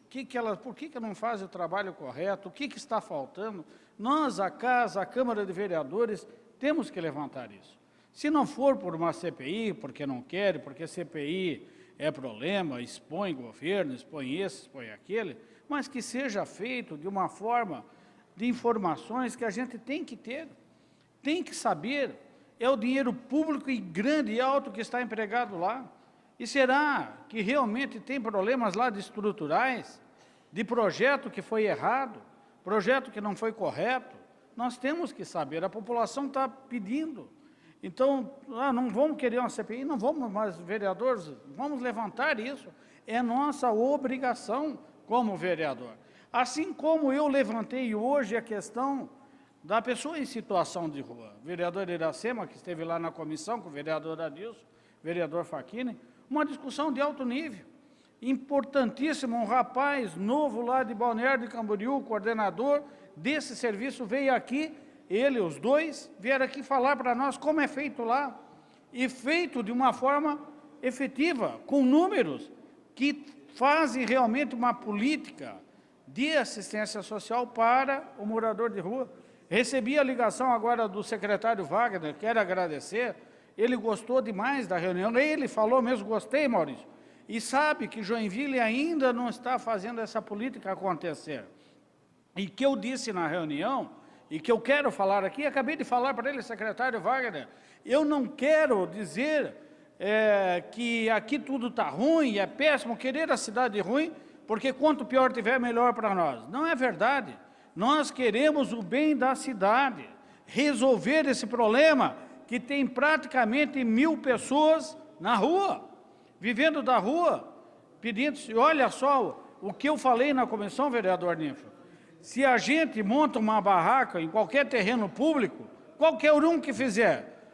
Por que não fazem o trabalho correto? O que está faltando? Nós, a casa, a Câmara de Vereadores, temos que levantar isso. Se não for por uma CPI, porque não quer, porque a CPI é problema, expõe governo, expõe esse, expõe aquele, mas que seja feito de uma forma de informações que a gente tem que ter, tem que saber. É o dinheiro público e grande e alto que está empregado lá. E será que realmente tem problemas lá de estruturais, de projeto que foi errado, projeto que não foi correto? Nós temos que saber, a população está pedindo. Então, não vamos querer uma CPI, não vamos, mas, vereadores, vamos levantar isso. É nossa obrigação como vereador. Assim como eu levantei hoje a questão da pessoa em situação de rua. O vereador Iracema, que esteve lá na comissão, com o vereador Adilson, vereador Facchini, uma discussão de alto nível. Importantíssimo, um rapaz novo lá de Balneário de Camboriú, coordenador desse serviço, veio aqui, ele, os dois, vieram aqui falar para nós como é feito lá, e feito de uma forma efetiva, com números que fazem realmente uma política de assistência social para o morador de rua. Recebi a ligação agora do secretário Wagner, quero agradecer, ele gostou demais da reunião, ele falou mesmo, gostei, Maurício, e sabe que Joinville ainda não está fazendo essa política acontecer. E que eu disse na reunião, e que eu quero falar aqui, acabei de falar para ele, secretário Wagner, eu não quero dizer que aqui tudo está ruim, é péssimo, querer a cidade ruim, porque quanto pior tiver, melhor para nós. Não é verdade. Nós queremos o bem da cidade, resolver esse problema que tem praticamente 1.000 pessoas na rua, vivendo da rua, pedindo, olha só o que eu falei na comissão, vereador Ninfo, se a gente monta uma barraca em qualquer terreno público, qualquer um que fizer,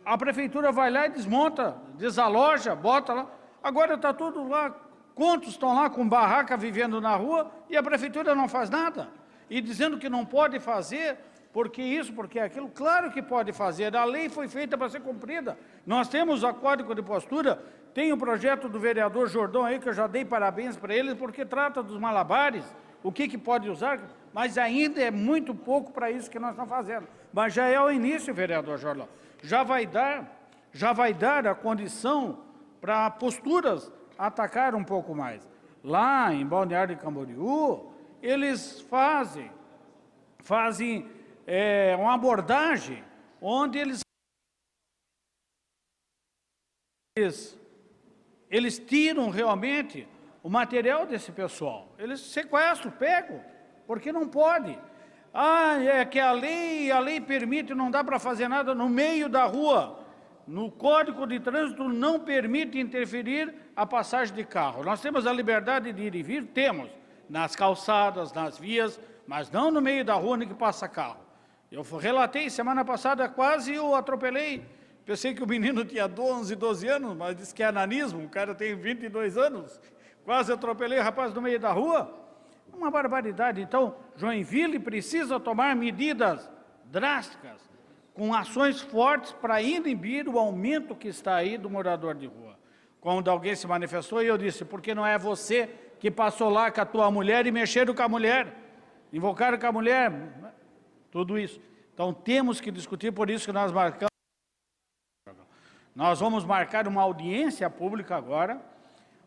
a prefeitura vai lá e desmonta, desaloja, bota lá, agora está tudo lá, quantos estão lá com barraca vivendo na rua e a prefeitura não faz nada? E dizendo que não pode fazer, porque isso, porque aquilo, claro que pode fazer, a lei foi feita para ser cumprida. Nós temos o Código de Postura, tem o projeto do vereador Jordão aí, que eu já dei parabéns para ele, porque trata dos malabares, o que pode usar, mas ainda é muito pouco para isso que nós estamos fazendo. Mas já é o início, vereador Jordão. Já vai dar a condição para posturas atacar um pouco mais. Lá em Balneário de Camboriú, eles fazem uma abordagem onde eles tiram realmente o material desse pessoal. Eles sequestram, pegam, porque não pode. É que a lei permite, não dá para fazer nada no meio da rua. No Código de Trânsito não permite interferir a passagem de carro. Nós temos a liberdade de ir e vir? Temos. Nas calçadas, nas vias, mas não no meio da rua onde que passa carro. Eu relatei, semana passada quase eu atropelei. Pensei que o menino tinha 11, 12 anos, mas disse que é ananismo, o cara tem 22 anos. Quase atropelei o rapaz no meio da rua. Uma barbaridade. Então, Joinville precisa tomar medidas drásticas, com ações fortes para inibir o aumento que está aí do morador de rua. Quando alguém se manifestou, eu disse, porque não é você que passou lá com a tua mulher e mexeram com a mulher, invocaram com a mulher, tudo isso. Então, temos que discutir, por isso que nós marcamos. Nós vamos marcar uma audiência pública agora,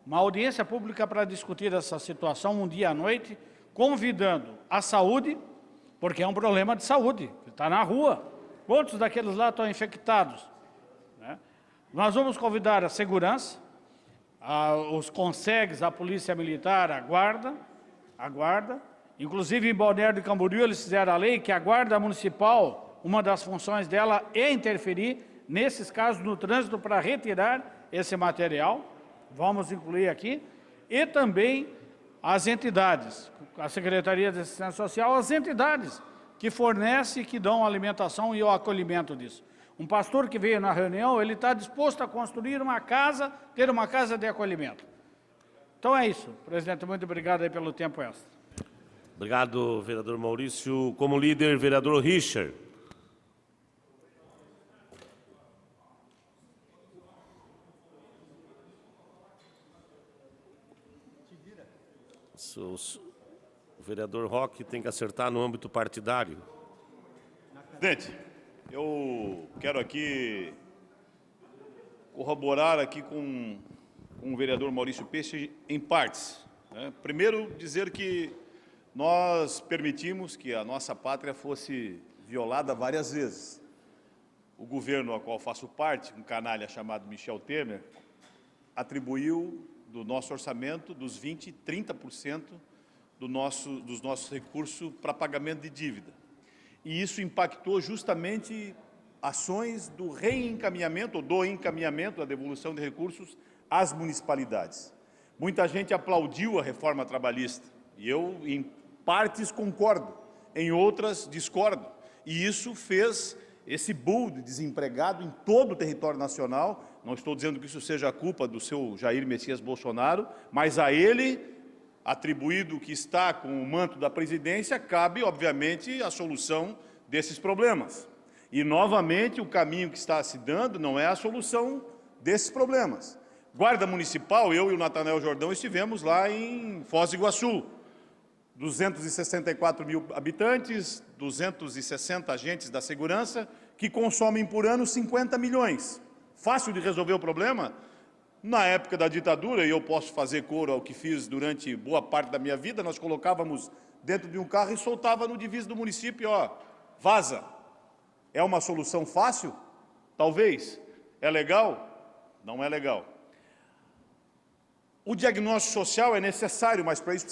uma audiência pública para discutir essa situação um dia à noite, convidando a saúde, porque é um problema de saúde, está na rua. Quantos daqueles lá estão infectados? Né? Nós vamos convidar a segurança, os consegues, a polícia militar, a guarda, inclusive em Balneário de Camboriú eles fizeram a lei que a guarda municipal, uma das funções dela é interferir, nesses casos, no trânsito para retirar esse material, vamos incluir aqui, e também as entidades, a Secretaria de Assistência Social, as entidades que fornecem e que dão a alimentação e o acolhimento disso. Um pastor que veio na reunião, ele está disposto a construir uma casa, ter uma casa de acolhimento. Então é isso, presidente, muito obrigado aí pelo tempo extra. Obrigado, vereador Maurício. Como líder, vereador Richard. O vereador Roque tem que acertar no âmbito partidário. Presidente, eu quero aqui corroborar aqui com com o vereador Maurício Peixe em partes. Primeiro, dizer que nós permitimos que a nossa pátria fosse violada várias vezes. O governo ao qual faço parte, um canalha chamado Michel Temer, atribuiu do nosso orçamento dos 20%, 30% dos nossos recursos para pagamento de dívida. E isso impactou justamente ações do reencaminhamento, ou do encaminhamento, da devolução de recursos às municipalidades. Muita gente aplaudiu a reforma trabalhista, e eu, em partes, concordo, em outras, discordo. E isso fez esse boom de desempregado em todo o território nacional. Não estou dizendo que isso seja a culpa do seu Jair Messias Bolsonaro, mas a ele, atribuído que está com o manto da presidência, cabe, obviamente, a solução desses problemas. E, novamente, o caminho que está se dando não é a solução desses problemas. Guarda Municipal, eu e o Natanael Jordão estivemos lá em Foz do Iguaçu. 264 mil habitantes, 260 agentes da segurança, que consomem por ano 50 milhões. Fácil de resolver o problema? Na época da ditadura, e eu posso fazer coro ao que fiz durante boa parte da minha vida, nós colocávamos dentro de um carro e soltava no divisa do município, ó, vaza. É uma solução fácil? Talvez. É legal? Não é legal. O diagnóstico social é necessário, mas para isso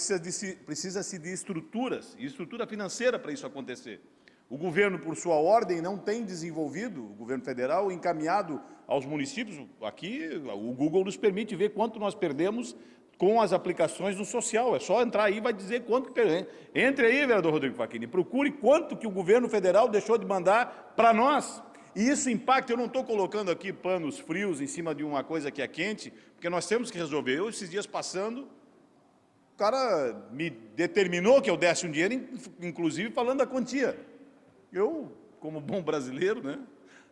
precisa-se de estruturas, e estrutura financeira para isso acontecer. O governo, por sua ordem, não tem desenvolvido, o governo federal, encaminhado aos municípios. Aqui, o Google nos permite ver quanto nós perdemos com as aplicações do social. É só entrar aí e vai dizer quanto que perdemos. Entre aí, vereador Rodrigo Facchini, procure quanto que o governo federal deixou de mandar para nós. E isso impacta, eu não estou colocando aqui panos frios em cima de uma coisa que é quente, porque nós temos que resolver. Eu, esses dias passando, o cara me determinou que eu desse um dinheiro, inclusive falando da quantia. Eu, como bom brasileiro, né,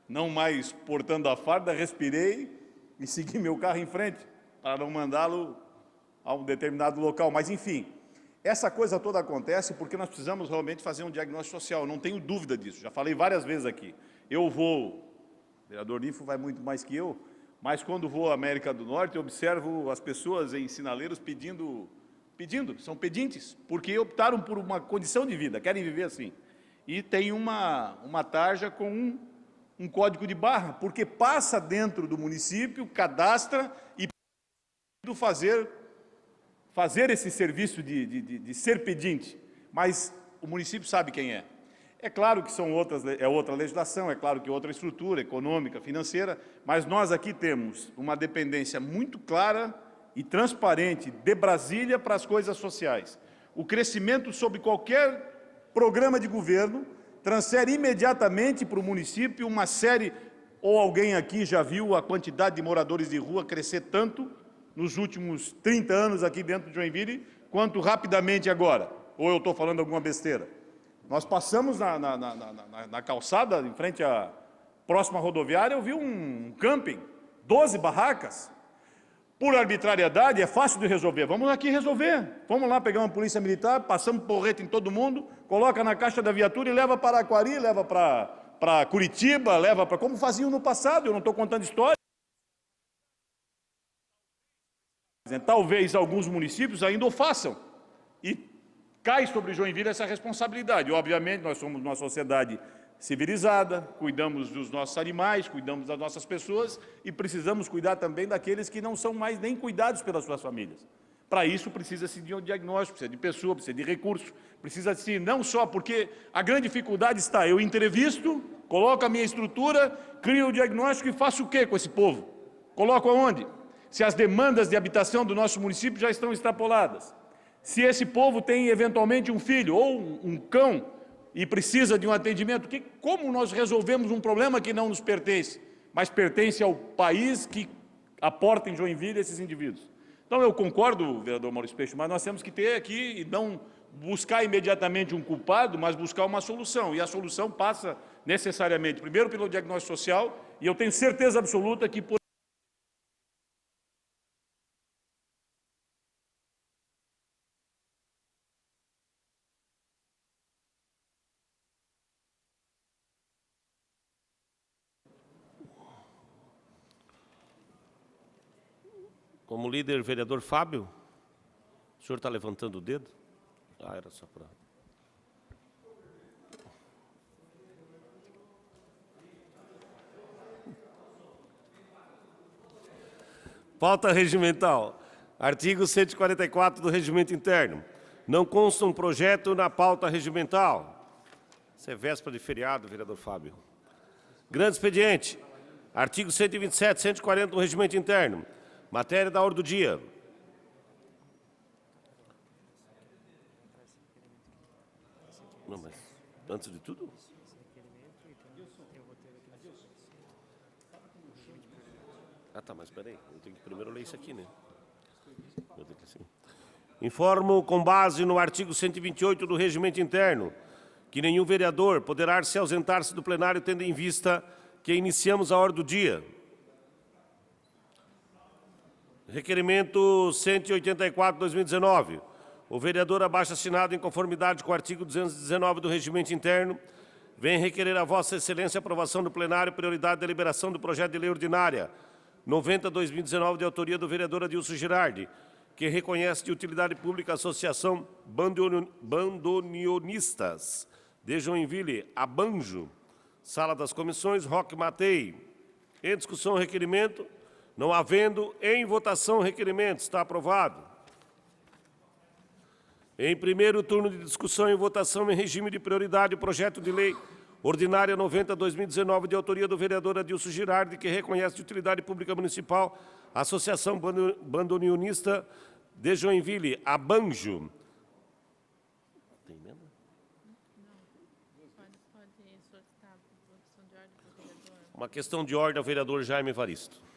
não mais portando a farda, respirei e segui meu carro em frente, para não mandá-lo a um determinado local. Mas, enfim, essa coisa toda acontece porque nós precisamos realmente fazer um diagnóstico social, não tenho dúvida disso, já falei várias vezes aqui. Eu vou, o vereador Nifo vai muito mais que eu, mas quando vou à América do Norte, eu observo as pessoas em sinaleiros pedindo, são pedintes, porque optaram por uma condição de vida, querem viver assim. E tem uma tarja com um código de barra, porque passa dentro do município, cadastra e fazer esse serviço de ser pedinte, mas o município sabe quem é. É claro que é outra legislação, é claro que é outra estrutura econômica, financeira, mas nós aqui temos uma dependência muito clara e transparente de Brasília para as coisas sociais. O crescimento sobre qualquer programa de governo transfere imediatamente para o município uma série, ou alguém aqui já viu a quantidade de moradores de rua crescer tanto nos últimos 30 anos aqui dentro de Joinville, quanto rapidamente agora? Ou eu estou falando alguma besteira? Nós passamos na calçada, em frente à próxima rodoviária, eu vi um camping, 12 barracas. Por arbitrariedade, é fácil de resolver. Vamos aqui resolver. Vamos lá pegar uma polícia militar, passamos porrete em todo mundo, coloca na caixa da viatura e leva para Araquari, leva para Curitiba, leva para... Como faziam no passado, eu não estou contando história. Talvez alguns municípios ainda o façam. E cai sobre Joinville essa responsabilidade. Obviamente, nós somos uma sociedade civilizada, cuidamos dos nossos animais, cuidamos das nossas pessoas e precisamos cuidar também daqueles que não são mais nem cuidados pelas suas famílias. Para isso, precisa-se de um diagnóstico, precisa de pessoa, precisa de recurso, precisa-se não só porque a grande dificuldade está, eu entrevisto, coloco a minha estrutura, crio o diagnóstico e faço o quê com esse povo? Coloco aonde? Se as demandas de habitação do nosso município já estão extrapoladas. Se esse povo tem, eventualmente, um filho ou um cão e precisa de um atendimento, como nós resolvemos um problema que não nos pertence, mas pertence ao país que aporta em Joinville esses indivíduos? Então, eu concordo, vereador Maurício Peixe, mas nós temos que ter aqui, e não buscar imediatamente um culpado, mas buscar uma solução. E a solução passa, necessariamente, primeiro pelo diagnóstico social, e eu tenho certeza absoluta que por Como líder, vereador Fábio. O senhor está levantando o dedo? Ah, era só para... Pauta regimental. Artigo 144 do Regimento Interno. Não consta um projeto na pauta regimental. Isso é véspera de feriado, vereador Fábio. Grande expediente. Artigo 127, 140 do Regimento Interno. Matéria da ordem do dia. Não, mas antes de tudo... Ah, tá, mas espera aí. Eu tenho que primeiro ler isso aqui, né? Eu tenho que assim. Informo, com base no artigo 128 do Regimento Interno, que nenhum vereador poderá se ausentar-se do plenário, tendo em vista que iniciamos a ordem do dia. Requerimento 184/2019. O vereador abaixo assinado, em conformidade com o artigo 219 do Regimento Interno, vem requerer a Vossa Excelência a aprovação do plenário, prioridade de deliberação do projeto de lei ordinária 90/2019, de autoria do vereador Adilson Girardi, que reconhece de utilidade pública a Associação Bandonionistas de Joinville, Abanjo, Sala das Comissões, Roque Matei. Em discussão, requerimento. Não havendo em votação requerimento, está aprovado. Em primeiro turno de discussão e votação em regime de prioridade, o projeto de lei ordinária 90/2019, de autoria do vereador Adilson Girardi, que reconhece de utilidade pública municipal a Associação Bandonionista de Joinville, Abanjo. Tem emenda? Uma questão de ordem ao vereador Jaime Evaristo.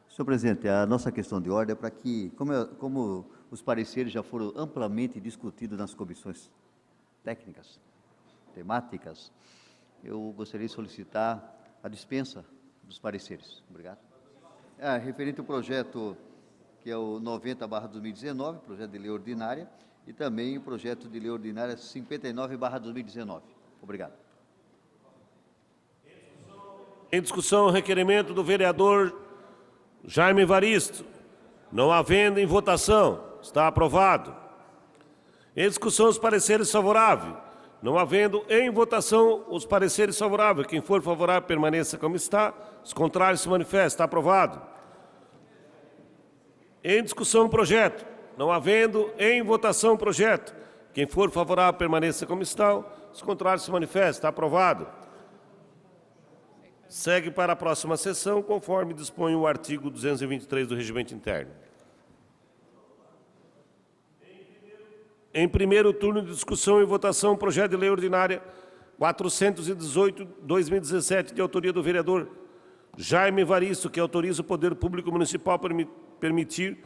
Senhor presidente, a nossa questão de ordem é para que, como os pareceres já foram amplamente discutidos nas comissões técnicas, temáticas, eu gostaria de solicitar a dispensa dos pareceres. Obrigado. Referente ao projeto que é o 90/2019, projeto de lei ordinária, e também o projeto de lei ordinária 59/2019. Obrigado. Em discussão, o requerimento do vereador Jaime Evaristo. Não havendo em votação, está aprovado. Em discussão, os pareceres favoráveis. Não havendo em votação os pareceres favoráveis. Quem for favorável, permaneça como está. Os contrários, se manifestem. Está aprovado. Em discussão, o projeto. Não havendo em votação o projeto. Quem for favorável, permaneça como está. Os contrários, se manifestem. Está aprovado. Segue para a próxima sessão, conforme dispõe o artigo 223 do Regimento Interno. Em primeiro turno de discussão e votação, o projeto de lei ordinária 418/2017, de autoria do vereador Jaime Evaristo, que autoriza o Poder Público Municipal para permitir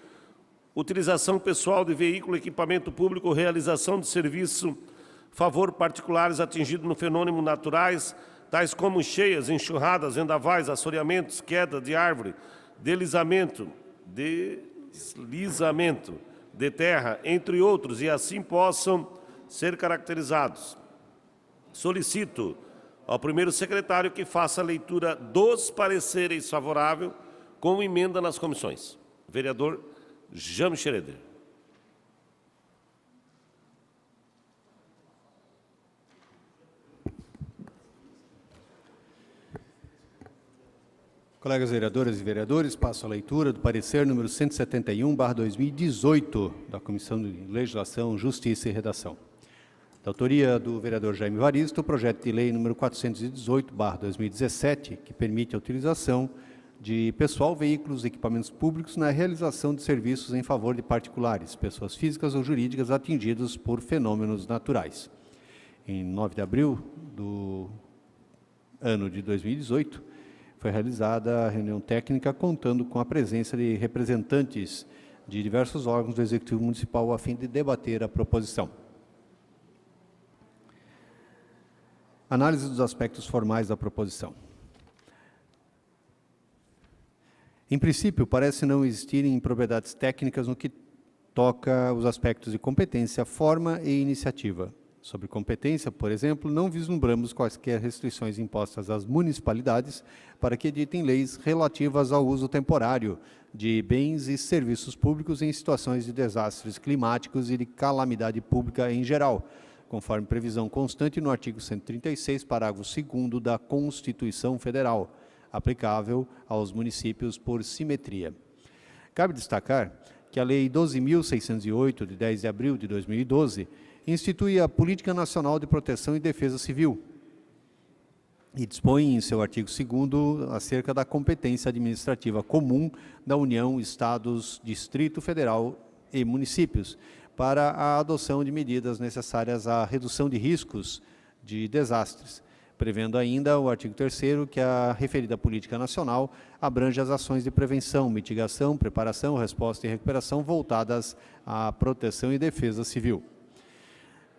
utilização pessoal de veículo, equipamento público, realização de serviço, favor particulares atingidos no fenômenos naturais, tais como cheias, enxurradas, vendavais, assoreamentos, queda de árvore, deslizamento de terra, entre outros, e assim possam ser caracterizados. Solicito ao primeiro secretário que faça a leitura dos pareceres favoráveis com emenda nas comissões. Vereador Jaime Schroeder. Colegas vereadoras e vereadores, passo a leitura do parecer número 171/2018 da Comissão de Legislação, Justiça e Redação. Da autoria do vereador Jaime Evaristo, o projeto de lei número 418/2017, que permite a utilização de pessoal, veículos e equipamentos públicos na realização de serviços em favor de particulares, pessoas físicas ou jurídicas atingidos por fenômenos naturais. Em 9 de abril do ano de 2018, foi realizada a reunião técnica contando com a presença de representantes de diversos órgãos do Executivo Municipal a fim de debater a proposição. Análise dos aspectos formais da proposição. Em princípio, parece não existirem impropriedades técnicas no que toca os aspectos de competência, forma e iniciativa. Sobre competência, por exemplo, não vislumbramos quaisquer restrições impostas às municipalidades para que editem leis relativas ao uso temporário de bens e serviços públicos em situações de desastres climáticos e de calamidade pública em geral, conforme previsão constante no artigo 136, parágrafo 2º da Constituição Federal, aplicável aos municípios por simetria. Cabe destacar que a Lei 12.608, de 10 de abril de 2012, institui a Política Nacional de Proteção e Defesa Civil e dispõe em seu artigo 2º acerca da competência administrativa comum da União, Estados, Distrito Federal e municípios para a adoção de medidas necessárias à redução de riscos de desastres, prevendo ainda o artigo 3º que a referida política nacional abrange as ações de prevenção, mitigação, preparação, resposta e recuperação voltadas à proteção e defesa civil.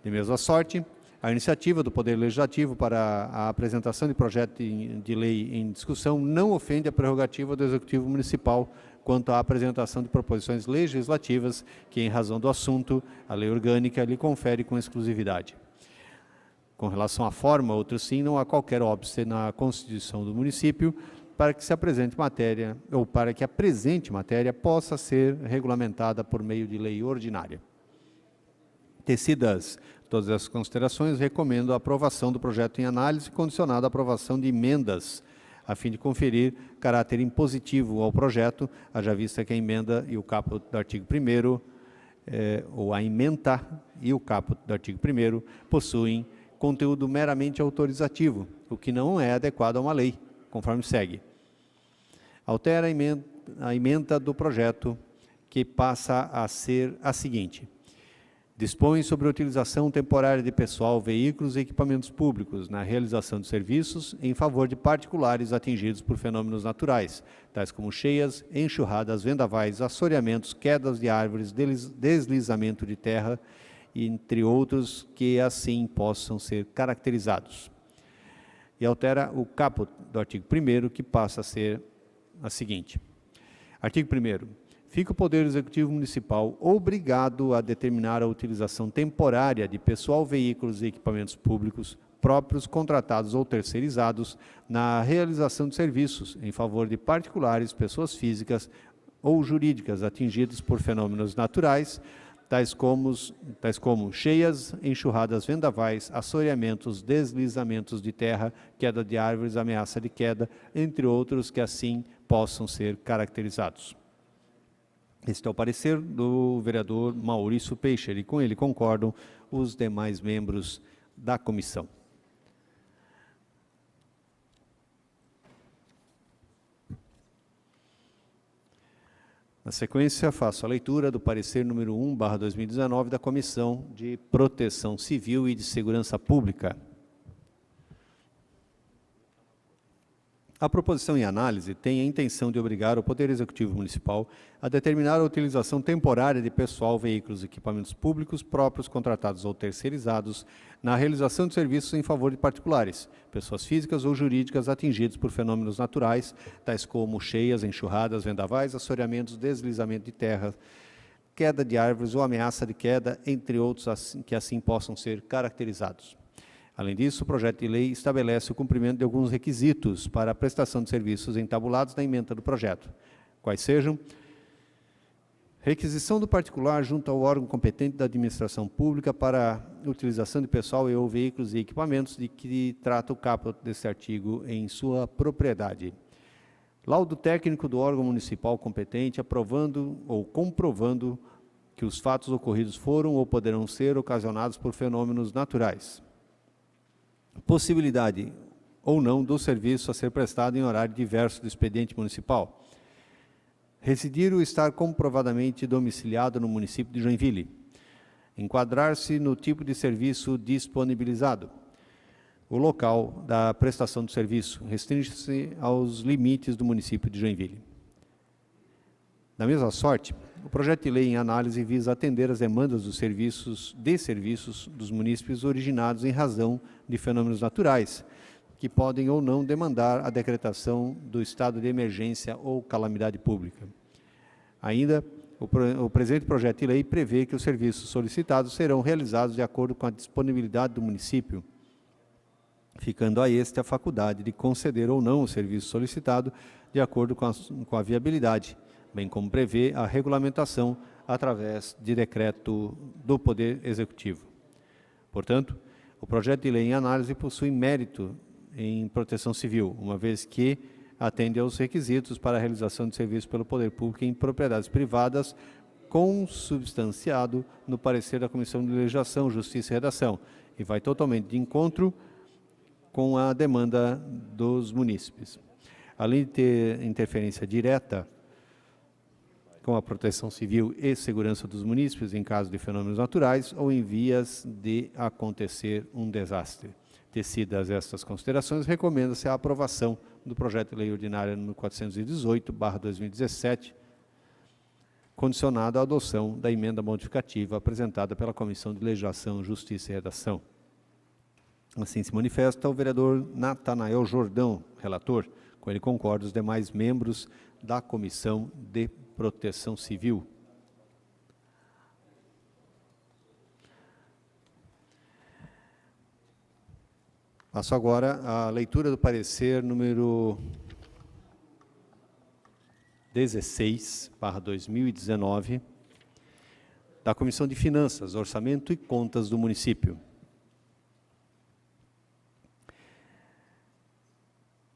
De mesma sorte, a iniciativa do Poder Legislativo para a apresentação de projeto de lei em discussão não ofende a prerrogativa do Executivo Municipal quanto à apresentação de proposições legislativas que, em razão do assunto, a lei orgânica lhe confere com exclusividade. Com relação à forma, outro sim, não há qualquer óbice na Constituição do município para que se apresente matéria, ou para que a presente matéria possa ser regulamentada por meio de lei ordinária. Tecidas todas essas considerações, recomendo a aprovação do projeto em análise, condicionada à aprovação de emendas, a fim de conferir caráter impositivo ao projeto, haja vista que a emenda e o caput do artigo 1º, ou a ementa e o caput do artigo 1º, possuem conteúdo meramente autorizativo, o que não é adequado a uma lei, conforme segue. Altera a emenda do projeto, que passa a ser a seguinte: dispõe sobre a utilização temporária de pessoal, veículos e equipamentos públicos na realização de serviços em favor de particulares atingidos por fenômenos naturais, tais como cheias, enxurradas, vendavais, assoreamentos, quedas de árvores, deslizamento de terra, entre outros que assim possam ser caracterizados. E altera o caput do artigo 1º, que passa a ser a seguinte. Artigo 1º. Fica o Poder Executivo Municipal obrigado a determinar a utilização temporária de pessoal, veículos e equipamentos públicos próprios, contratados ou terceirizados na realização de serviços em favor de particulares, pessoas físicas ou jurídicas atingidos por fenômenos naturais, tais como cheias, enxurradas, vendavais, assoreamentos, deslizamentos de terra, queda de árvores, ameaça de queda, entre outros que assim possam ser caracterizados. Este é o parecer do vereador Maurício Peixer, e com ele concordam os demais membros da comissão. Na sequência, faço a leitura do parecer número 1/2019 da Comissão de Proteção Civil e de Segurança Pública. A proposição em análise tem a intenção de obrigar o Poder Executivo Municipal a determinar a utilização temporária de pessoal, veículos e equipamentos públicos próprios, contratados ou terceirizados na realização de serviços em favor de particulares, pessoas físicas ou jurídicas atingidos por fenômenos naturais, tais como cheias, enxurradas, vendavais, assoreamentos, deslizamento de terra, queda de árvores ou ameaça de queda, entre outros que assim possam ser caracterizados. Além disso, o projeto de lei estabelece o cumprimento de alguns requisitos para a prestação de serviços entabulados na ementa do projeto, quais sejam: requisição do particular junto ao órgão competente da administração pública para a utilização de pessoal e ou veículos e equipamentos de que trata o caput deste artigo em sua propriedade. Laudo técnico do órgão municipal competente aprovando ou comprovando que os fatos ocorridos foram ou poderão ser ocasionados por fenômenos naturais. Possibilidade ou não do serviço a ser prestado em horário diverso do expediente municipal. Residir ou estar comprovadamente domiciliado no município de Joinville. Enquadrar-se no tipo de serviço disponibilizado. O local da prestação do serviço restringe-se aos limites do município de Joinville. Da mesma sorte, o projeto de lei em análise visa atender às demandas dos serviços dos munícipes originados em razão de fenômenos naturais, que podem ou não demandar a decretação do estado de emergência ou calamidade pública. Ainda, o presente projeto de lei prevê que os serviços solicitados serão realizados de acordo com a disponibilidade do município, ficando a este a faculdade de conceder ou não o serviço solicitado de acordo com a viabilidade, bem como prevê a regulamentação através de decreto do Poder Executivo. Portanto, o projeto de lei em análise possui mérito em proteção civil, uma vez que atende aos requisitos para a realização de serviço pelo poder público em propriedades privadas, consubstanciado no parecer da Comissão de Legislação, Justiça e Redação, e vai totalmente de encontro com a demanda dos munícipes. Além de ter interferência direta com a proteção civil e segurança dos munícipes em caso de fenômenos naturais ou em vias de acontecer um desastre. Tecidas estas considerações, recomenda-se a aprovação do projeto de lei ordinária número 418/2017, condicionado à adoção da emenda modificativa apresentada pela Comissão de Legislação, Justiça e Redação. Assim se manifesta o vereador Natanael Jordão, relator. Com ele concordam os demais membros da Comissão de Proteção Civil. Passo agora à leitura do parecer número 16/2019 da Comissão de Finanças, Orçamento e Contas do Município.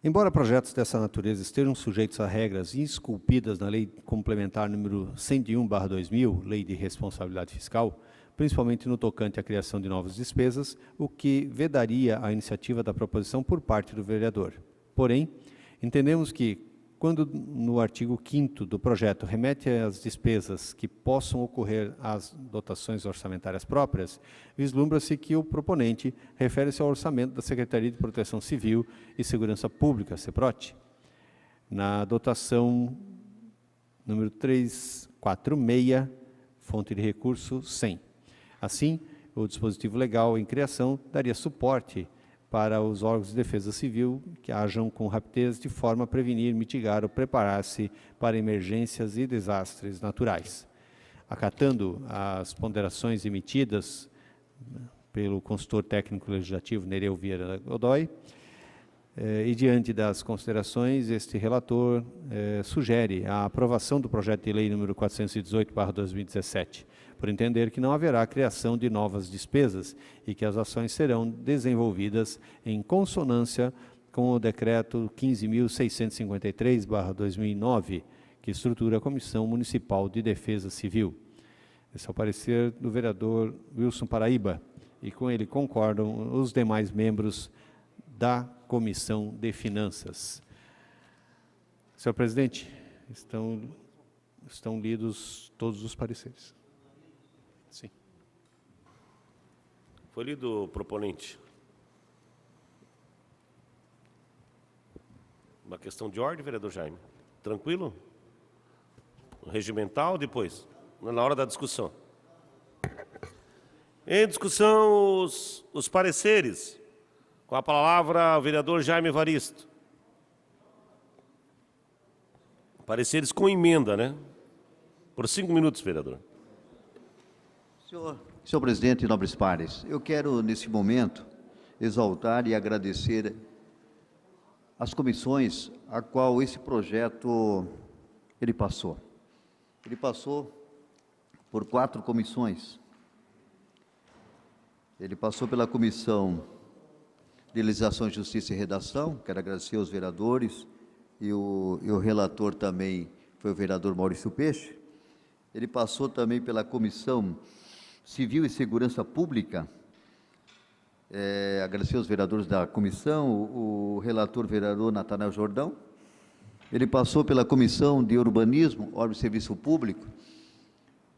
Embora projetos dessa natureza estejam sujeitos a regras esculpidas na Lei Complementar número 101/2000, Lei de Responsabilidade Fiscal, principalmente no tocante à criação de novas despesas, o que vedaria a iniciativa da proposição por parte do vereador. Porém, entendemos que, quando no artigo 5º do projeto remete às despesas que possam ocorrer às dotações orçamentárias próprias, vislumbra-se que o proponente refere-se ao orçamento da Secretaria de Proteção Civil e Segurança Pública, CEPROT, na dotação número 346, fonte de recurso 100. Assim, o dispositivo legal em criação daria suporte para os órgãos de defesa civil que ajam com rapidez de forma a prevenir, mitigar ou preparar-se para emergências e desastres naturais. Acatando as ponderações emitidas pelo consultor técnico legislativo Nereu Vieira Godoy, e diante das considerações, este relator sugere a aprovação do projeto de lei número 418/2017, por entender que não haverá criação de novas despesas e que as ações serão desenvolvidas em consonância com o decreto 15.653/2009, que estrutura a Comissão Municipal de Defesa Civil. Esse é o parecer do vereador Wilson Paraíba, e com ele concordam os demais membros da Comissão de Finanças. Senhor presidente, estão lidos todos os pareceres. Sim. Foi lido o proponente. Uma questão de ordem, vereador Jaime. Tranquilo? Regimental, depois, na hora da discussão. Em discussão, os pareceres. Com a palavra, o vereador Jaime Evaristo. Pareceres com emenda, né? Por 5 minutos, vereador. Senhor presidente e nobres pares, eu quero, nesse momento, exaltar e agradecer as comissões a qual esse projeto ele passou. Ele passou por 4 comissões. Ele passou pela Comissão de Legislação, Justiça e Redação. Quero agradecer aos vereadores e o relator também foi o vereador Maurício Peixe. Ele passou também pela Comissão Civil e Segurança Pública. Agradecer aos vereadores da comissão, o relator vereador Natanael Jordão. Ele passou pela Comissão de Urbanismo, Obra e Serviço Público.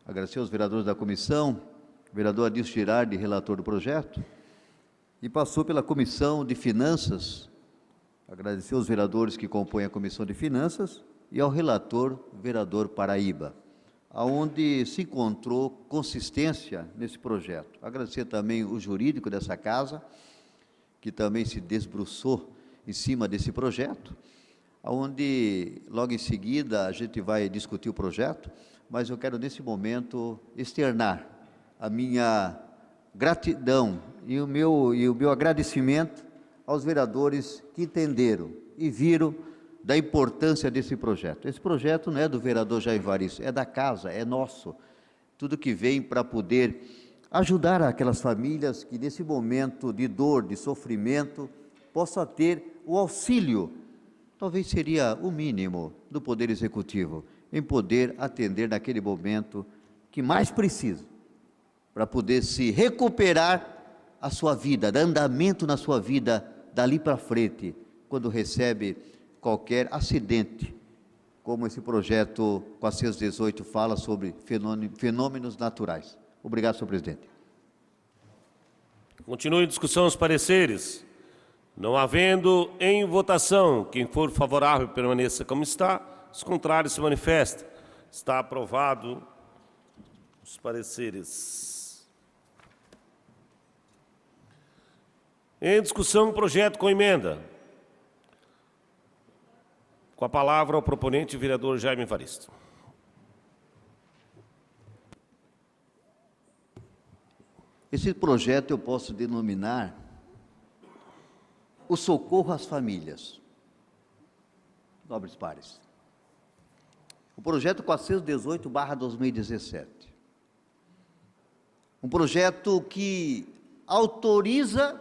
Agradecer aos vereadores da comissão, o vereador Adilson Girardi, relator do projeto. E passou pela Comissão de Finanças. Agradecer aos vereadores que compõem a Comissão de Finanças e ao relator, vereador Paraíba. onde se encontrou consistência nesse projeto. Agradecer também o jurídico dessa casa, que também se debruçou em cima desse projeto, onde logo em seguida a gente vai discutir o projeto, mas eu quero nesse momento externar a minha gratidão e o meu agradecimento aos vereadores que entenderam e viram da importância desse projeto. Esse projeto não é do vereador Jair Evaristo, é da casa, é nosso. Tudo que vem para poder ajudar aquelas famílias que nesse momento de dor, de sofrimento, possa ter o auxílio, talvez seria o mínimo do Poder Executivo, em poder atender naquele momento que mais precisa, para poder se recuperar a sua vida, dar andamento na sua vida dali para frente, quando recebe qualquer acidente, como esse projeto 418 fala sobre fenômenos naturais. Obrigado, senhor presidente. Continue em discussão os pareceres. Não havendo em votação, quem for favorável permaneça como está, os contrários se manifestem. Está aprovado os pareceres. Em discussão, projeto com emenda. Com a palavra o proponente, vereador Jaime Evaristo. Esse projeto eu posso denominar o socorro às famílias. Nobres pares. O projeto 418/2017. Um projeto que autoriza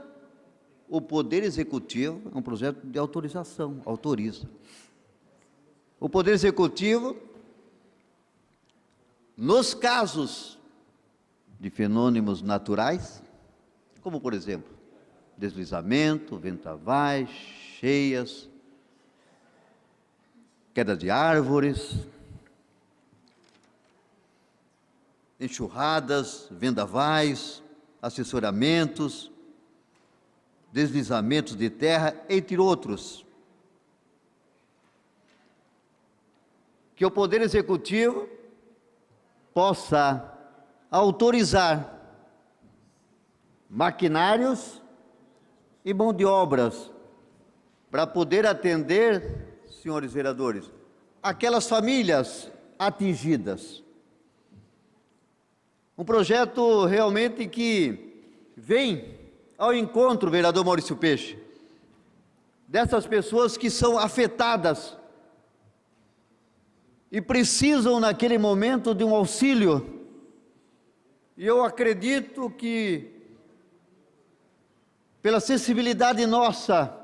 o Poder Executivo, é um projeto de autorização, autoriza. O Poder Executivo, nos casos de fenômenos naturais, como por exemplo, deslizamento, vendavais, cheias, queda de árvores, enxurradas, vendavais, assessoramentos, deslizamentos de terra, entre outros. Que o Poder Executivo possa autorizar maquinários e mão de obras para poder atender, senhores vereadores, aquelas famílias atingidas. Um projeto realmente que vem ao encontro, vereador Maurício Peixe, dessas pessoas que são afetadas e precisam naquele momento de um auxílio. E eu acredito que, pela sensibilidade nossa,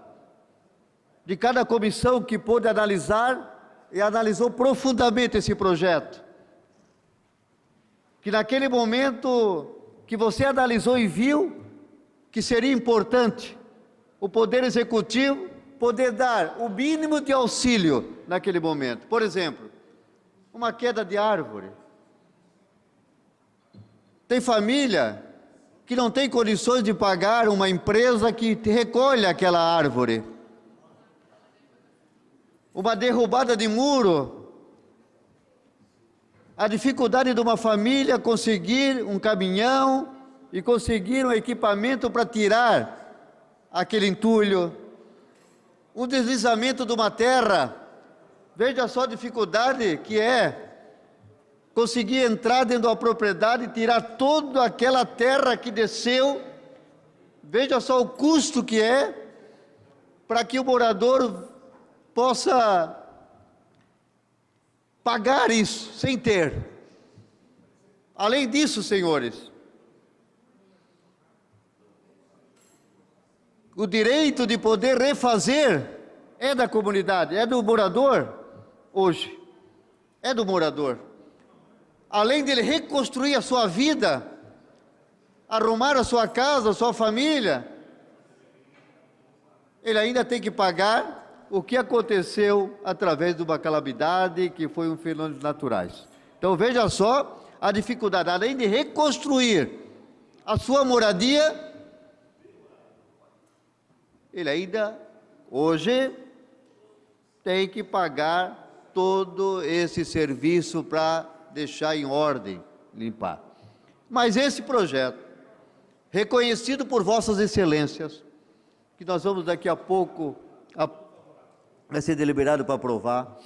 de cada comissão que pôde analisar e analisou profundamente esse projeto, que naquele momento que você analisou e viu que seria importante o Poder Executivo poder dar o mínimo de auxílio naquele momento. Por exemplo, uma queda de árvore. Tem família que não tem condições de pagar uma empresa que recolhe aquela árvore. Uma derrubada de muro. A dificuldade de uma família conseguir um caminhão e conseguir um equipamento para tirar aquele entulho. Um deslizamento de uma terra. Veja só a dificuldade que é conseguir entrar dentro da propriedade e tirar toda aquela terra que desceu. Veja só o custo que é para que o morador possa pagar isso sem ter. Além disso, senhores, o direito de poder refazer é da comunidade, é do morador hoje, é do morador. Além dele reconstruir a sua vida, arrumar a sua casa, a sua família, ele ainda tem que pagar o que aconteceu através de uma calamidade, que foi um fenômeno naturais. Então veja só a dificuldade, além de reconstruir a sua moradia, ele ainda, hoje, tem que pagar todo esse serviço para deixar em ordem, limpar. Mas esse projeto, reconhecido por vossas excelências, que nós vamos daqui a pouco, vai ser deliberado para aprovar,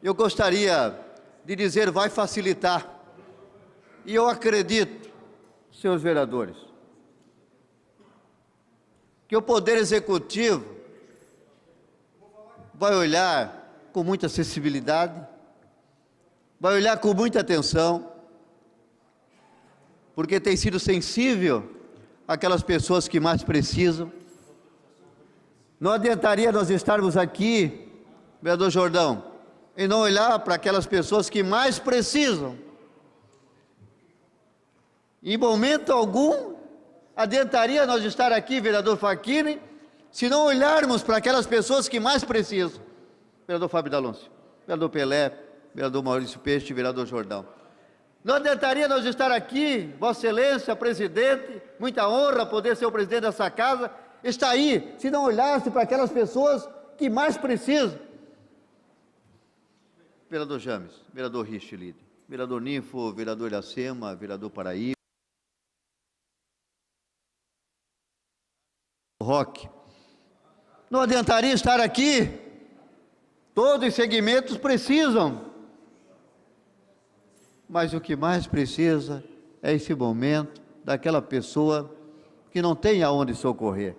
eu gostaria de dizer, vai facilitar, e eu acredito, senhores vereadores, que o Poder Executivo vai olhar com muita sensibilidade, vai olhar com muita atenção, porque tem sido sensível àquelas pessoas que mais precisam. Não adiantaria nós estarmos aqui, vereador Jordão, e não olhar para aquelas pessoas que mais precisam. Em momento algum, adiantaria nós estar aqui, vereador Facchini, se não olharmos para aquelas pessoas que mais precisam. Vereador Fábio D'Alonso, vereador Pelé, vereador Maurício Peixe, vereador Jordão. Não adiantaria nós estar aqui, Vossa Excelência, presidente, muita honra poder ser o presidente dessa casa, está aí, se não olhasse para aquelas pessoas que mais precisam. Vereador James, vereador Richelieu, vereador Ninfo, vereador Iracema, vereador Paraíba, Roque. Não adiantaria estar aqui, todos os segmentos precisam, mas o que mais precisa é esse momento daquela pessoa que não tem aonde socorrer.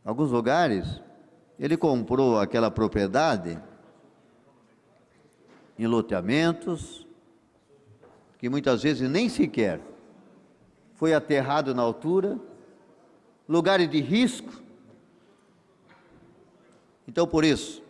Em alguns lugares, ele comprou aquela propriedade em loteamentos, que muitas vezes nem sequer foi aterrado na altura, lugares de risco. Então, por isso,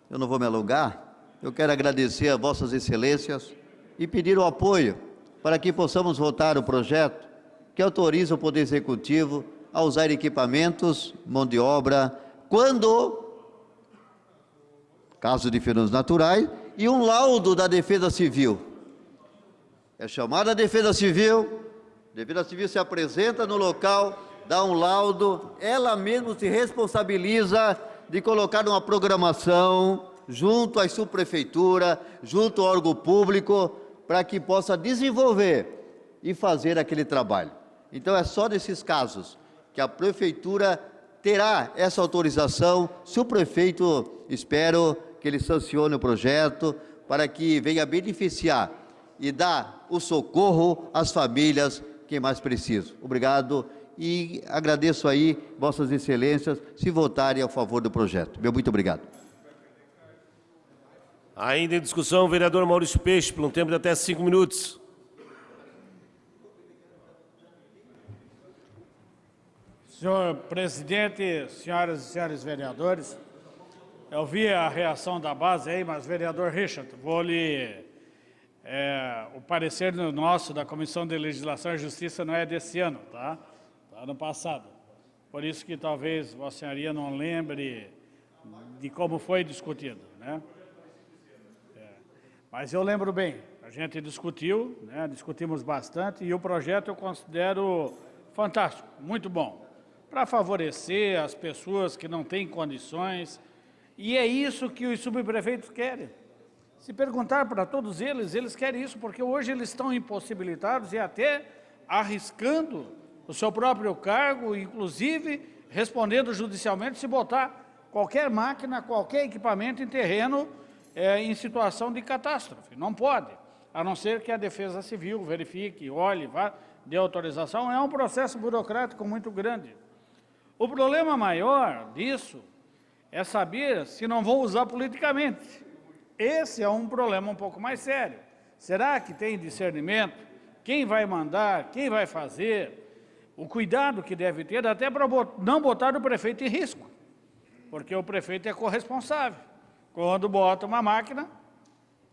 eu não vou me alongar, eu quero agradecer a vossas excelências e pedir o apoio para que possamos votar o projeto que autoriza o Poder Executivo a usar equipamentos, mão de obra, quando, caso de fenômenos naturais, e um laudo da Defesa Civil. É chamada a Defesa Civil se apresenta no local, dá um laudo, ela mesma se responsabiliza de colocar uma programação junto à subprefeitura, junto ao órgão público, para que possa desenvolver e fazer aquele trabalho. Então é só nesses casos que a prefeitura terá essa autorização, se o prefeito, espero que ele sancione o projeto, para que venha beneficiar e dar o socorro às famílias que mais precisam. Obrigado e agradeço aí vossas excelências se votarem a favor do projeto. Meu muito obrigado. Ainda em discussão, o vereador Maurício Peixe, por um tempo de até 5 minutos. Senhor presidente, senhoras e senhores vereadores, eu vi a reação da base aí, mas, vereador Richard, vou lhe... o parecer nosso da Comissão de Legislação e Justiça não é desse ano, tá? Tá no passado. Por isso que talvez Vossa Senhoria não lembre de como foi discutido, né? Mas eu lembro bem, a gente discutiu, né? Discutimos bastante, e o projeto eu considero fantástico, muito bom, para favorecer as pessoas que não têm condições, e é isso que os subprefeitos querem. Se perguntar para todos eles, eles querem isso, porque hoje eles estão impossibilitados e até arriscando o seu próprio cargo, inclusive respondendo judicialmente se botar qualquer máquina, qualquer equipamento em terreno em situação de catástrofe. Não pode, a não ser que a Defesa Civil verifique, olhe, vá, dê autorização. É um processo burocrático muito grande. O problema maior disso é saber se não vão usar politicamente. Esse é um problema um pouco mais sério. Será que tem discernimento? Quem vai mandar? Quem vai fazer? O cuidado que deve ter até para não botar o prefeito em risco, porque o prefeito é corresponsável quando bota uma máquina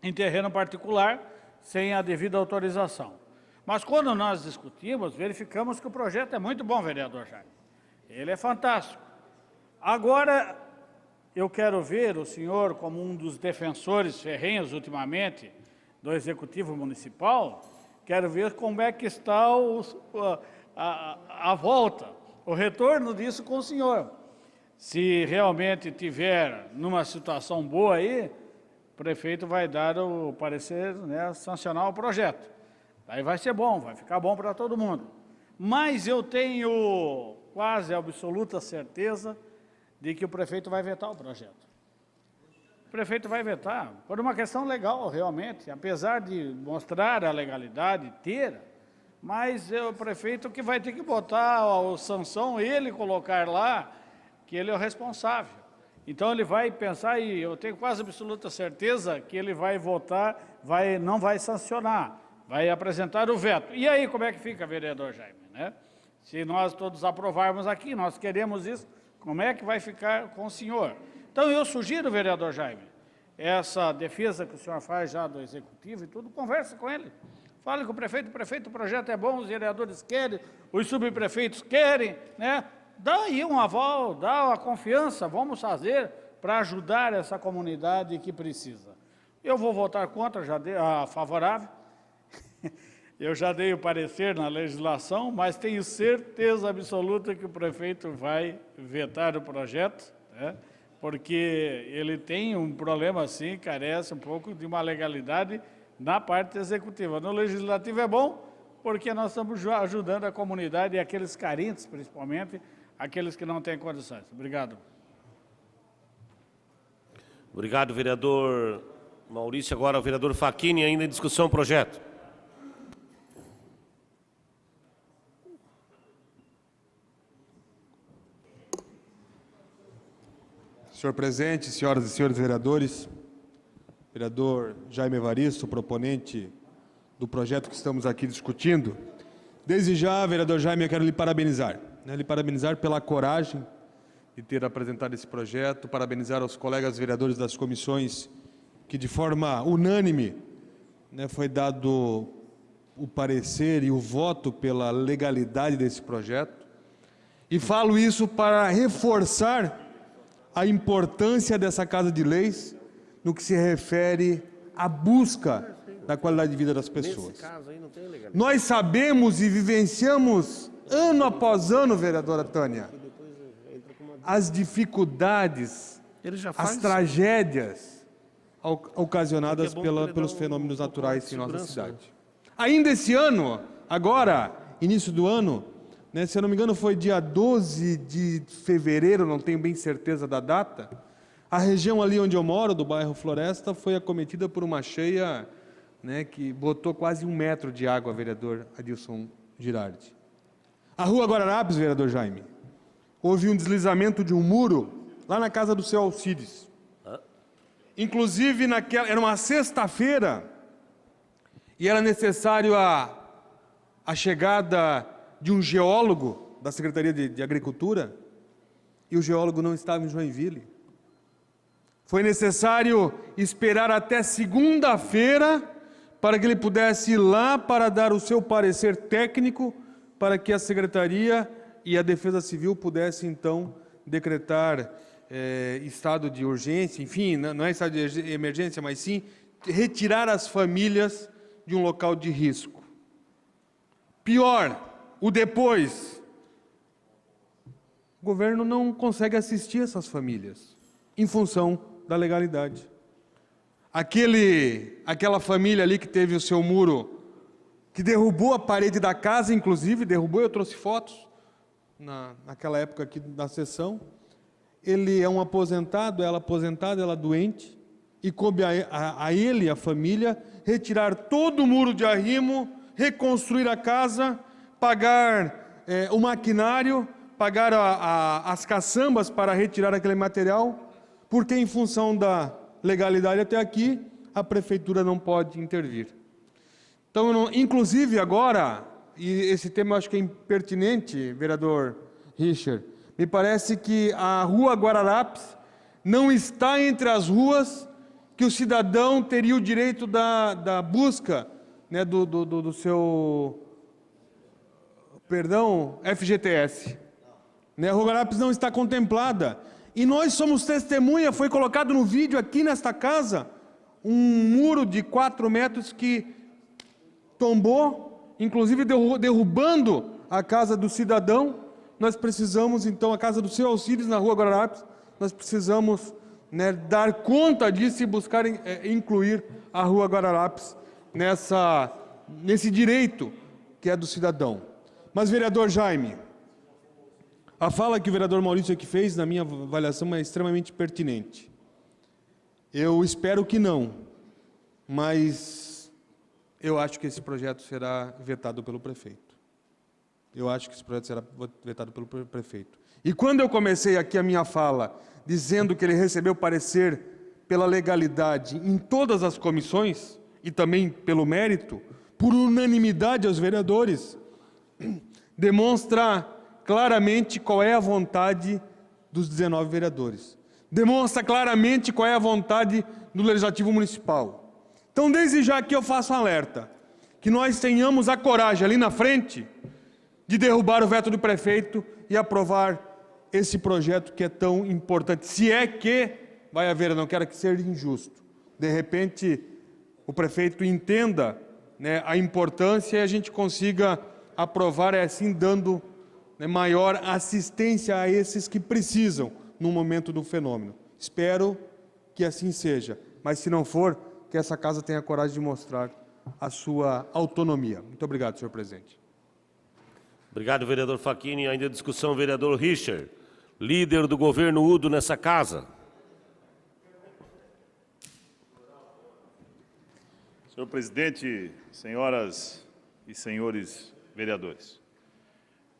em terreno particular sem a devida autorização. Mas quando nós discutimos, verificamos que o projeto é muito bom, vereador Jaime. Ele é fantástico. Agora, eu quero ver o senhor como um dos defensores ferrenhos, ultimamente, do Executivo Municipal, quero ver como é que está a volta, o retorno disso com o senhor. Se realmente tiver numa situação boa aí, prefeito vai dar o parecer, né, sancionar o projeto. Aí vai ser bom, vai ficar bom para todo mundo. Mas eu tenho quase absoluta certeza de que o prefeito vai vetar o projeto. O prefeito vai vetar, por uma questão legal, realmente, apesar de mostrar a legalidade, mas é o prefeito que vai ter que botar a sanção, ele colocar lá, que ele é o responsável. Então ele vai pensar, e eu tenho quase absoluta certeza que ele vai votar, não vai sancionar, vai apresentar o veto. E aí, como é que fica, vereador Jaime, né? Se nós todos aprovarmos aqui, nós queremos isso, como é que vai ficar com o senhor? Então eu sugiro, vereador Jaime, essa defesa que o senhor faz já do executivo e tudo, converse com ele. Fale com o prefeito, o projeto é bom, os vereadores querem, os subprefeitos querem, né? Dá aí um aval, dá a confiança, vamos fazer para ajudar essa comunidade que precisa. Eu vou votar contra, já dei a favorável, eu já dei o parecer na legislação, mas tenho certeza absoluta que o prefeito vai vetar o projeto, né? Porque ele tem um problema assim, carece um pouco de uma legalidade na parte executiva. No legislativo é bom, porque nós estamos ajudando a comunidade e aqueles carentes, principalmente, aqueles que não têm condições. Obrigado. Obrigado, vereador Maurício. Agora o vereador Facchini, ainda em discussão o projeto. Senhor presidente, senhoras e senhores vereadores, vereador Jaime Evaristo, proponente do projeto que estamos aqui discutindo. Desde já, vereador Jaime, eu quero lhe parabenizar. Lhe parabenizar pela coragem de ter apresentado esse projeto, parabenizar aos colegas vereadores das comissões que, de forma unânime, foi dado o parecer e o voto pela legalidade desse projeto. E falo isso para reforçar a importância dessa Casa de Leis no que se refere à busca da qualidade de vida das pessoas. Nós sabemos e vivenciamos ano após ano, vereadora Tânia, as dificuldades, as tragédias ocasionadas pelos fenômenos naturais em nossa cidade. Ainda esse ano, agora, início do ano, se eu não me engano foi dia 12 de fevereiro, não tenho bem certeza da data, a região ali onde eu moro, do bairro Floresta, foi acometida por uma cheia que botou quase 1 metro de água, vereador Adilson Girardi. A rua Guararapes, vereador Jaime, houve um deslizamento de um muro lá na casa do seu Alcides. Inclusive, era uma sexta-feira e era necessário a chegada de um geólogo da Secretaria de Agricultura, e o geólogo não estava em Joinville. Foi necessário esperar até segunda-feira para que ele pudesse ir lá para dar o seu parecer técnico, para que a Secretaria e a Defesa Civil pudessem, então, decretar estado de urgência, enfim, não é estado de emergência, mas sim retirar as famílias de um local de risco. Pior, o depois, o governo não consegue assistir essas famílias, em função da legalidade. Aquela família ali que teve o seu muro, que derrubou a parede da casa, inclusive, derrubou, eu trouxe fotos, naquela época aqui da sessão, ele é um aposentado, ela aposentada, ela doente, e coube a ele, a família, retirar todo o muro de arrimo, reconstruir a casa, pagar o maquinário, pagar as caçambas para retirar aquele material, porque em função da legalidade até aqui, a prefeitura não pode intervir. Então, inclusive agora, e esse tema eu acho que é impertinente, vereador Richard, me parece que a rua Guararapes não está entre as ruas que o cidadão teria o direito da busca do seu, FGTS. A rua Guararapes não está contemplada. E nós somos testemunha, foi colocado no vídeo aqui nesta casa, um muro de 4 metros que tombou, inclusive derrubando a casa do cidadão. Nós precisamos, então, a casa do seu Alcides, na rua Guararapes, nós precisamos né, dar conta disso e buscar incluir a Rua Guararapes nesse direito que é do cidadão. Mas, vereador Jaime, a fala que o vereador Maurício aqui fez, na minha avaliação, é extremamente pertinente. Eu espero que não, mas eu acho que esse projeto será vetado pelo prefeito. Eu acho que esse projeto será vetado pelo prefeito. E quando eu comecei aqui a minha fala, dizendo que ele recebeu parecer pela legalidade em todas as comissões, e também pelo mérito, por unanimidade aos vereadores, demonstra claramente qual é a vontade dos 19 vereadores. Demonstra claramente qual é a vontade do Legislativo Municipal. Então, desde já que eu faço um alerta, que nós tenhamos a coragem ali na frente de derrubar o veto do prefeito e aprovar esse projeto que é tão importante. Se é que vai haver, eu não quero que seja injusto. De repente, o prefeito entenda, né, a importância e a gente consiga aprovar, assim dando, né, maior assistência a esses que precisam no momento do fenômeno. Espero que assim seja, mas se não for, que essa casa tenha coragem de mostrar a sua autonomia. Muito obrigado, senhor presidente. Obrigado, vereador Facchini. Ainda em discussão, vereador Richard, líder do governo Udo nessa casa. Senhor presidente, senhoras e senhores vereadores,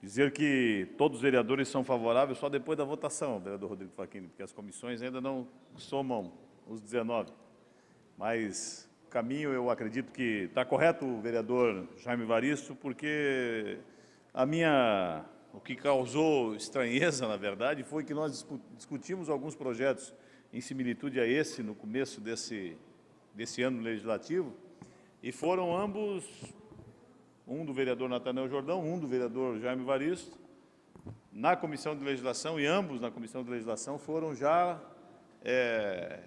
dizer que todos os vereadores são favoráveis só depois da votação, vereador Rodrigo Facchini, porque as comissões ainda não somam os 19. Mas o caminho, eu acredito que está correto o vereador Jaime Evaristo, porque o que causou estranheza, na verdade, foi que nós discutimos alguns projetos em similitude a esse, no começo desse ano legislativo, e foram ambos, um do vereador Nathanael Jordão, um do vereador Jaime Evaristo, na Comissão de Legislação, e ambos na Comissão de Legislação foram já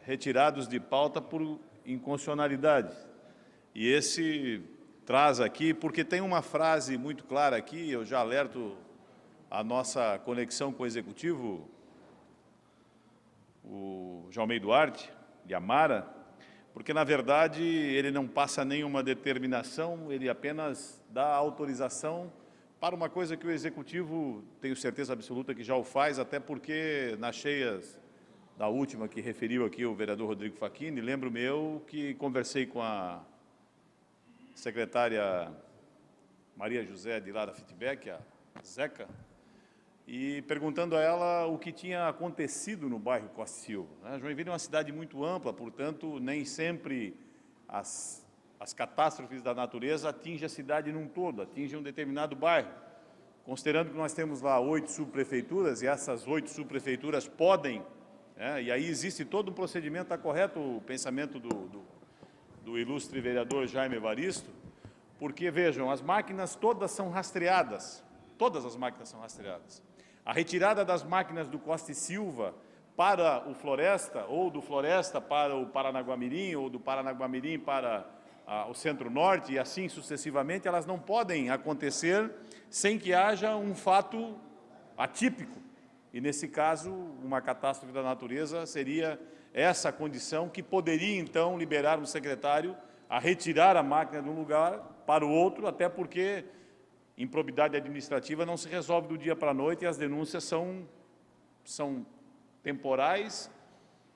retirados de pauta por inconstitucionalidade. E esse traz aqui, porque tem uma frase muito clara aqui, eu já alerto a nossa conexão com o Executivo, o Jaumei Duarte, de Amara, porque, na verdade, ele não passa nenhuma determinação, ele apenas dá autorização para uma coisa que o Executivo, tenho certeza absoluta que já o faz, até porque nas cheias da última que referiu aqui o vereador Rodrigo Facchini, lembro-me eu que conversei com a secretária Maria José de lá da Fitback, a Zeca, e perguntando a ela o que tinha acontecido no bairro Costa Silva. Joinville é uma cidade muito ampla, portanto, nem sempre as catástrofes da natureza atingem a cidade num todo, atingem um determinado bairro. Considerando que nós temos lá 8 subprefeituras, e essas 8 subprefeituras podem, e aí existe todo um procedimento, está correto o pensamento do ilustre vereador Jaime Evaristo, porque, vejam, as máquinas todas são rastreadas, todas as máquinas são rastreadas. A retirada das máquinas do Costa e Silva para o Floresta, ou do Floresta para o Paranaguamirim, ou do Paranaguamirim para o Centro-Norte, e assim sucessivamente, elas não podem acontecer sem que haja um fato atípico. E, nesse caso, uma catástrofe da natureza seria essa condição que poderia, então, liberar um secretário a retirar a máquina de um lugar para o outro, até porque improbidade administrativa não se resolve do dia para a noite e as denúncias são temporais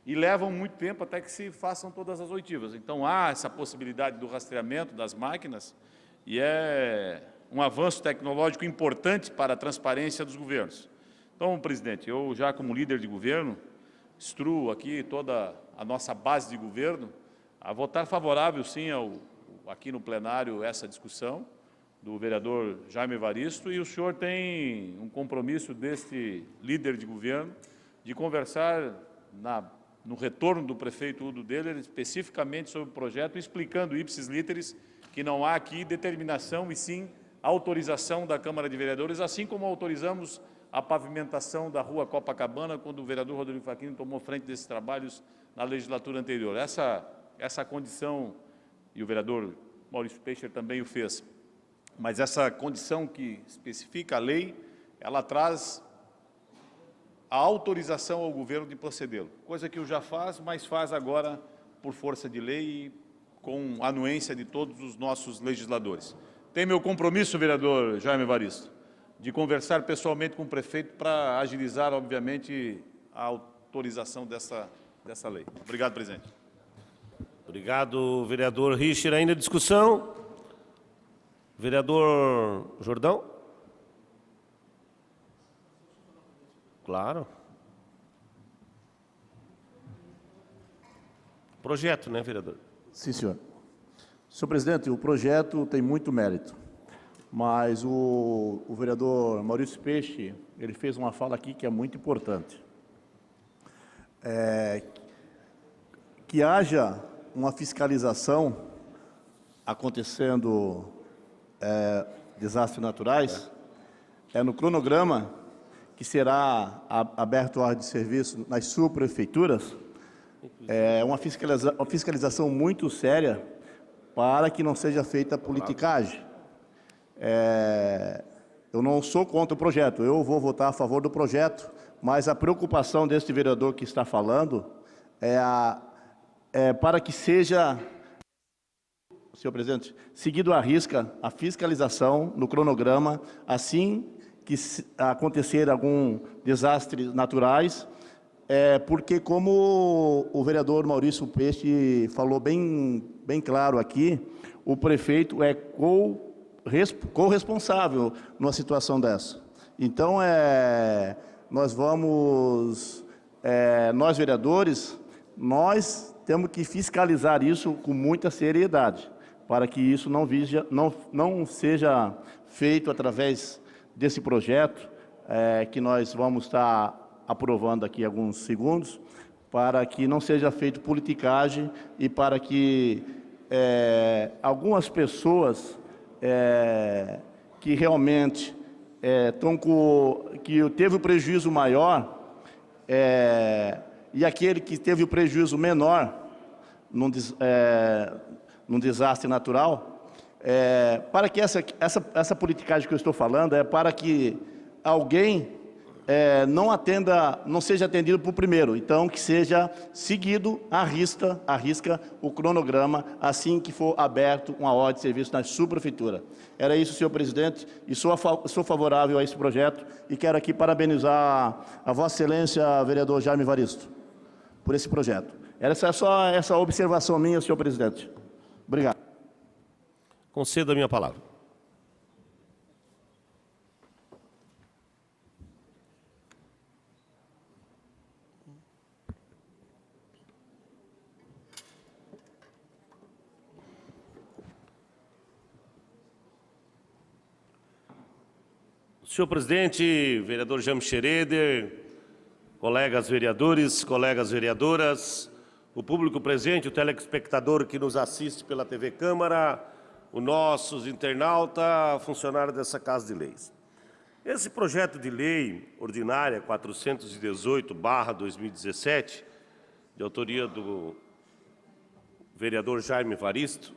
e levam muito tempo até que se façam todas as oitivas. Então, há essa possibilidade do rastreamento das máquinas e é um avanço tecnológico importante para a transparência dos governos. Então, presidente, eu já como líder de governo, instruo aqui toda a nossa base de governo a votar favorável, sim, aqui no plenário, essa discussão do vereador Jaime Evaristo, e o senhor tem um compromisso deste líder de governo de conversar no retorno do prefeito Udo Deller, especificamente sobre o projeto, explicando ipsis literis que não há aqui determinação e sim autorização da Câmara de Vereadores, assim como autorizamos a pavimentação da rua Copacabana, quando o vereador Rodrigo Facchini tomou frente desses trabalhos na legislatura anterior. Essa condição, e o vereador Maurício Peixer também o fez, mas essa condição que especifica a lei, ela traz a autorização ao governo de procedê-lo, coisa que o já faz, mas faz agora por força de lei e com a anuência de todos os nossos legisladores. Tem meu compromisso, vereador Jaime Evaristo, de conversar pessoalmente com o prefeito para agilizar, obviamente, a autorização dessa lei. Obrigado, presidente. Obrigado, vereador Richer. Ainda discussão? Vereador Jordão? Claro. Projeto, né, vereador? Sim, senhor. Senhor presidente, o projeto tem muito mérito, mas o vereador Maurício Peixe, ele fez uma fala aqui que é muito importante. Que haja uma fiscalização acontecendo desastres naturais, no cronograma que será aberto a ordem de serviço nas subprefeituras, uma fiscalização muito séria para que não seja feita politicagem. Eu não sou contra o projeto, eu vou votar a favor do projeto, mas a preocupação deste vereador que está falando para que seja, senhor presidente, seguido à risca a fiscalização no cronograma, assim que acontecer algum desastre naturais, porque como o vereador Maurício Peixe falou bem claro aqui, o prefeito é corresponsável numa situação dessa. Então, nós vereadores, nós temos que fiscalizar isso com muita seriedade, para que isso não seja feito através desse projeto, que nós vamos estar aprovando aqui alguns segundos, para que não seja feito politicagem e para que algumas pessoas que realmente que teve o prejuízo maior e aquele que teve o prejuízo menor num desastre natural, para que essa politicagem que eu estou falando para que alguém não seja atendido por primeiro, então que seja seguido à risca o cronograma assim que for aberto uma ordem de serviço na subprefeitura. Era isso, senhor presidente, e sou favorável a esse projeto e quero aqui parabenizar a Vossa Excelência, vereador Jaime Evaristo, por esse projeto. Essa é só essa observação minha, senhor presidente. Obrigado. Concedo a minha palavra. Senhor presidente, vereador Jaime Schroeder, colegas vereadores, colegas vereadoras, o público presente, o telespectador que nos assiste pela TV Câmara, os nossos internautas, funcionários dessa Casa de Leis. Esse projeto de lei ordinária 418/2017, de autoria do vereador Jaime Evaristo,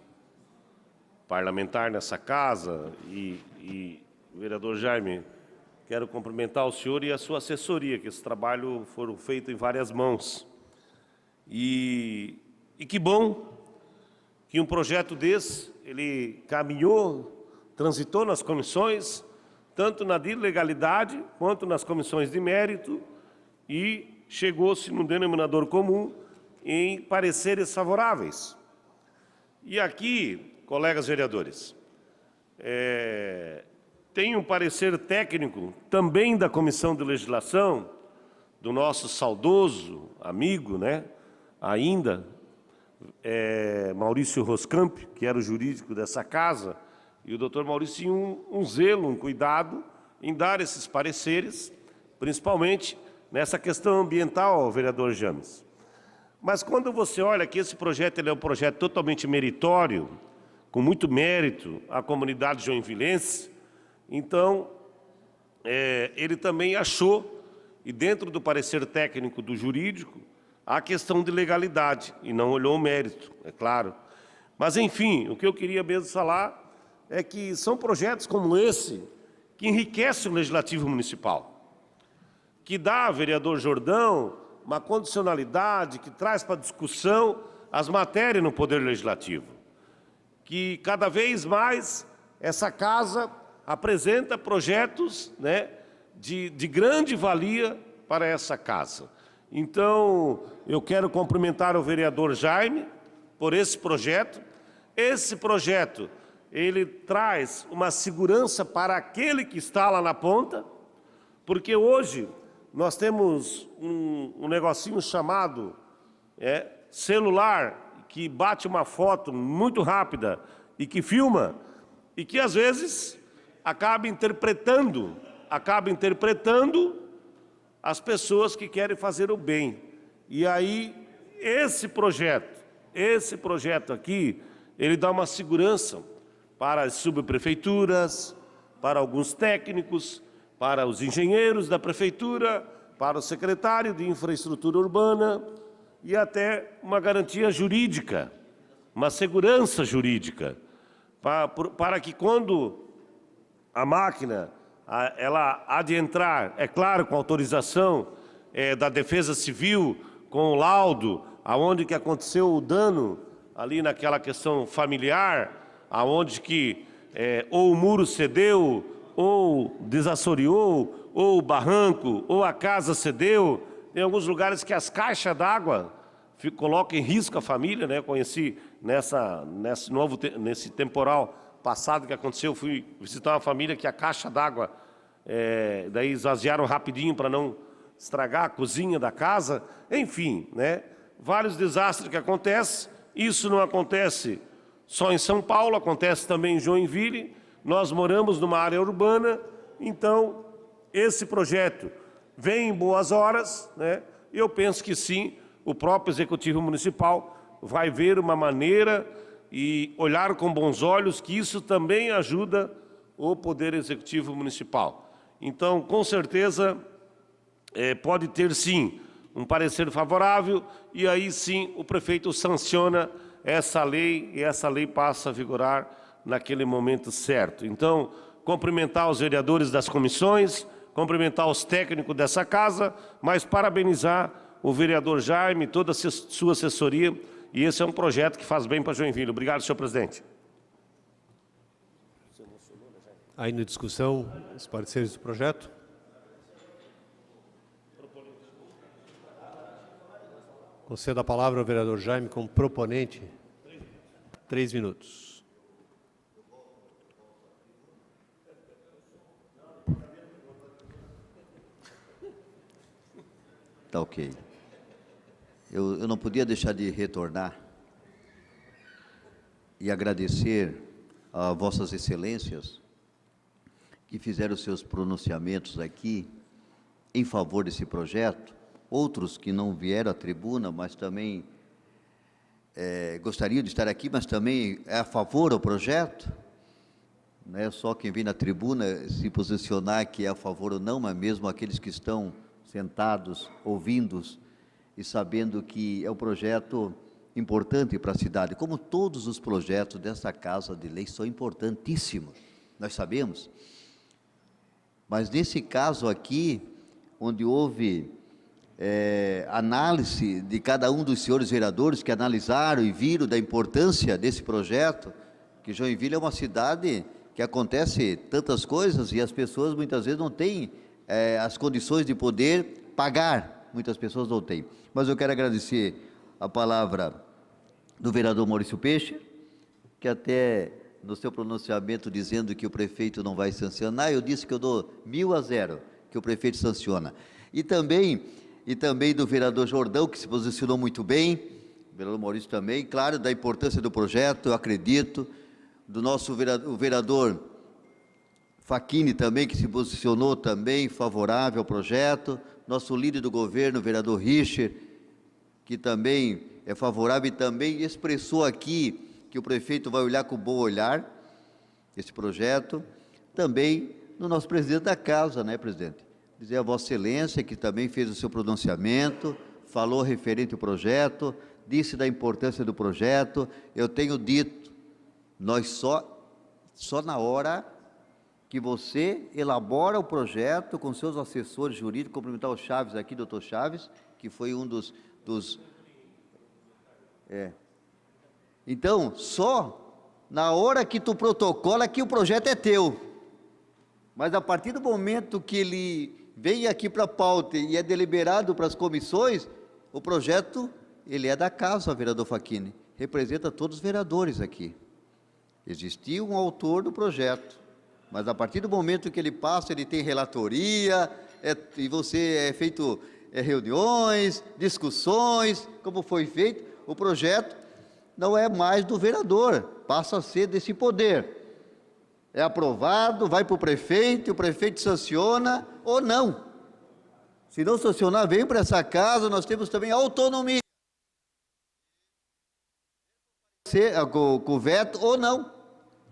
parlamentar nessa casa, e vereador Jaime, quero cumprimentar o senhor e a sua assessoria, que esse trabalho foi feito em várias mãos. E que bom que um projeto desse, ele caminhou, transitou nas comissões, tanto na de legalidade quanto nas comissões de mérito, e chegou-se num denominador comum em pareceres favoráveis. E aqui, colegas vereadores, tem um parecer técnico também da Comissão de Legislação, do nosso saudoso amigo, né, ainda, Maurício Roscamp, que era o jurídico dessa casa, e o doutor Maurício tinha um zelo, um cuidado em dar esses pareceres, principalmente nessa questão ambiental, vereador James. Mas quando você olha que esse projeto ele é um projeto totalmente meritório, com muito mérito à comunidade joinvilense, então, ele também achou, e dentro do parecer técnico do jurídico, a questão de legalidade, e não olhou o mérito, é claro. Mas, enfim, o que eu queria mesmo falar é que são projetos como esse que enriquecem o Legislativo Municipal. que dá, vereador Jordão, uma condicionalidade que traz para discussão as matérias no Poder Legislativo. Que cada vez mais essa casa apresenta projetos, né, de grande valia para essa casa. Então, eu quero cumprimentar o vereador Jaime por esse projeto. Esse projeto, ele traz uma segurança para aquele que está lá na ponta, porque hoje nós temos um negocinho chamado celular, que bate uma foto muito rápida e que filma, e que às vezes acaba interpretando as pessoas que querem fazer o bem. E aí, esse projeto aqui, ele dá uma segurança para as subprefeituras, para alguns técnicos, para os engenheiros da prefeitura, para o secretário de infraestrutura urbana e até uma garantia jurídica, uma segurança jurídica, para que quando a máquina ela há de entrar, é claro, com autorização da Defesa Civil, com o laudo, aonde que aconteceu o dano ali naquela questão familiar, aonde que ou o muro cedeu, ou desassoreou, ou o barranco, ou a casa cedeu. Tem alguns lugares que as caixas d'água colocam em risco a família, né? Conheci nesse temporal passado que aconteceu, fui visitar uma família que a caixa d'água, daí esvaziaram rapidinho para não estragar a cozinha da casa. Enfim, né? Vários desastres que acontecem. Isso não acontece só em São Paulo, acontece também em Joinville. Nós moramos numa área urbana, então esse projeto vem em boas horas, né? Eu penso que sim, o próprio Executivo Municipal vai ver uma maneira e olhar com bons olhos que isso também ajuda o Poder Executivo Municipal. Então, com certeza, pode ter sim um parecer favorável e aí sim o prefeito sanciona essa lei e essa lei passa a vigorar naquele momento certo. Então, cumprimentar os vereadores das comissões, cumprimentar os técnicos dessa casa, mas parabenizar o vereador Jaime, toda a sua assessoria, e esse é um projeto que faz bem para Joinville. Obrigado, senhor presidente. Ainda em discussão, os pareceres do projeto. Concedo a palavra ao vereador Jaime como proponente. 3 minutos. Tá ok. Eu não podia deixar de retornar e agradecer a vossas excelências que fizeram seus pronunciamentos aqui em favor desse projeto, outros que não vieram à tribuna, mas também gostariam de estar aqui, mas também é a favor do projeto. Não é só quem vem na tribuna se posicionar que é a favor ou não, mas mesmo aqueles que estão sentados, ouvindo e sabendo que é um projeto importante para a cidade, como todos os projetos dessa Casa de Lei são importantíssimos, nós sabemos. Mas nesse caso aqui, onde houve análise de cada um dos senhores vereadores que analisaram e viram da importância desse projeto, que Joinville é uma cidade que acontece tantas coisas e as pessoas muitas vezes não têm as condições de poder pagar, muitas pessoas não têm. Mas eu quero agradecer a palavra do vereador Maurício Peixe, que até no seu pronunciamento dizendo que o prefeito não vai sancionar, eu disse que eu dou 1000-0, que o prefeito sanciona. E também do vereador Jordão, que se posicionou muito bem, o vereador Maurício também, claro, da importância do projeto, eu acredito, do nosso vereador Facchini também, que se posicionou também favorável ao projeto, nosso líder do governo, o vereador Richer, que também é favorável e também expressou aqui que o prefeito vai olhar com bom olhar esse projeto, também no nosso presidente da casa, né, presidente? Dizer a Vossa Excelência que também fez o seu pronunciamento, falou referente ao projeto, disse da importância do projeto. Eu tenho dito, nós só na hora que você elabora o projeto com seus assessores jurídicos, cumprimentar o Chaves aqui, doutor Chaves, que foi um dos Então, só na hora que tu protocola que o projeto é teu. Mas a partir do momento que ele vem aqui para a pauta e é deliberado para as comissões, o projeto, ele é da casa, vereador Facchini, representa todos os vereadores aqui. Existia um autor do projeto, mas a partir do momento que ele passa, ele tem relatoria, e você é feito reuniões, discussões, como foi feito, o projeto não é mais do vereador, passa a ser desse poder. É aprovado, vai para o prefeito sanciona ou não. Se não sancionar, vem para essa casa, nós temos também autonomia. Com o veto ou não.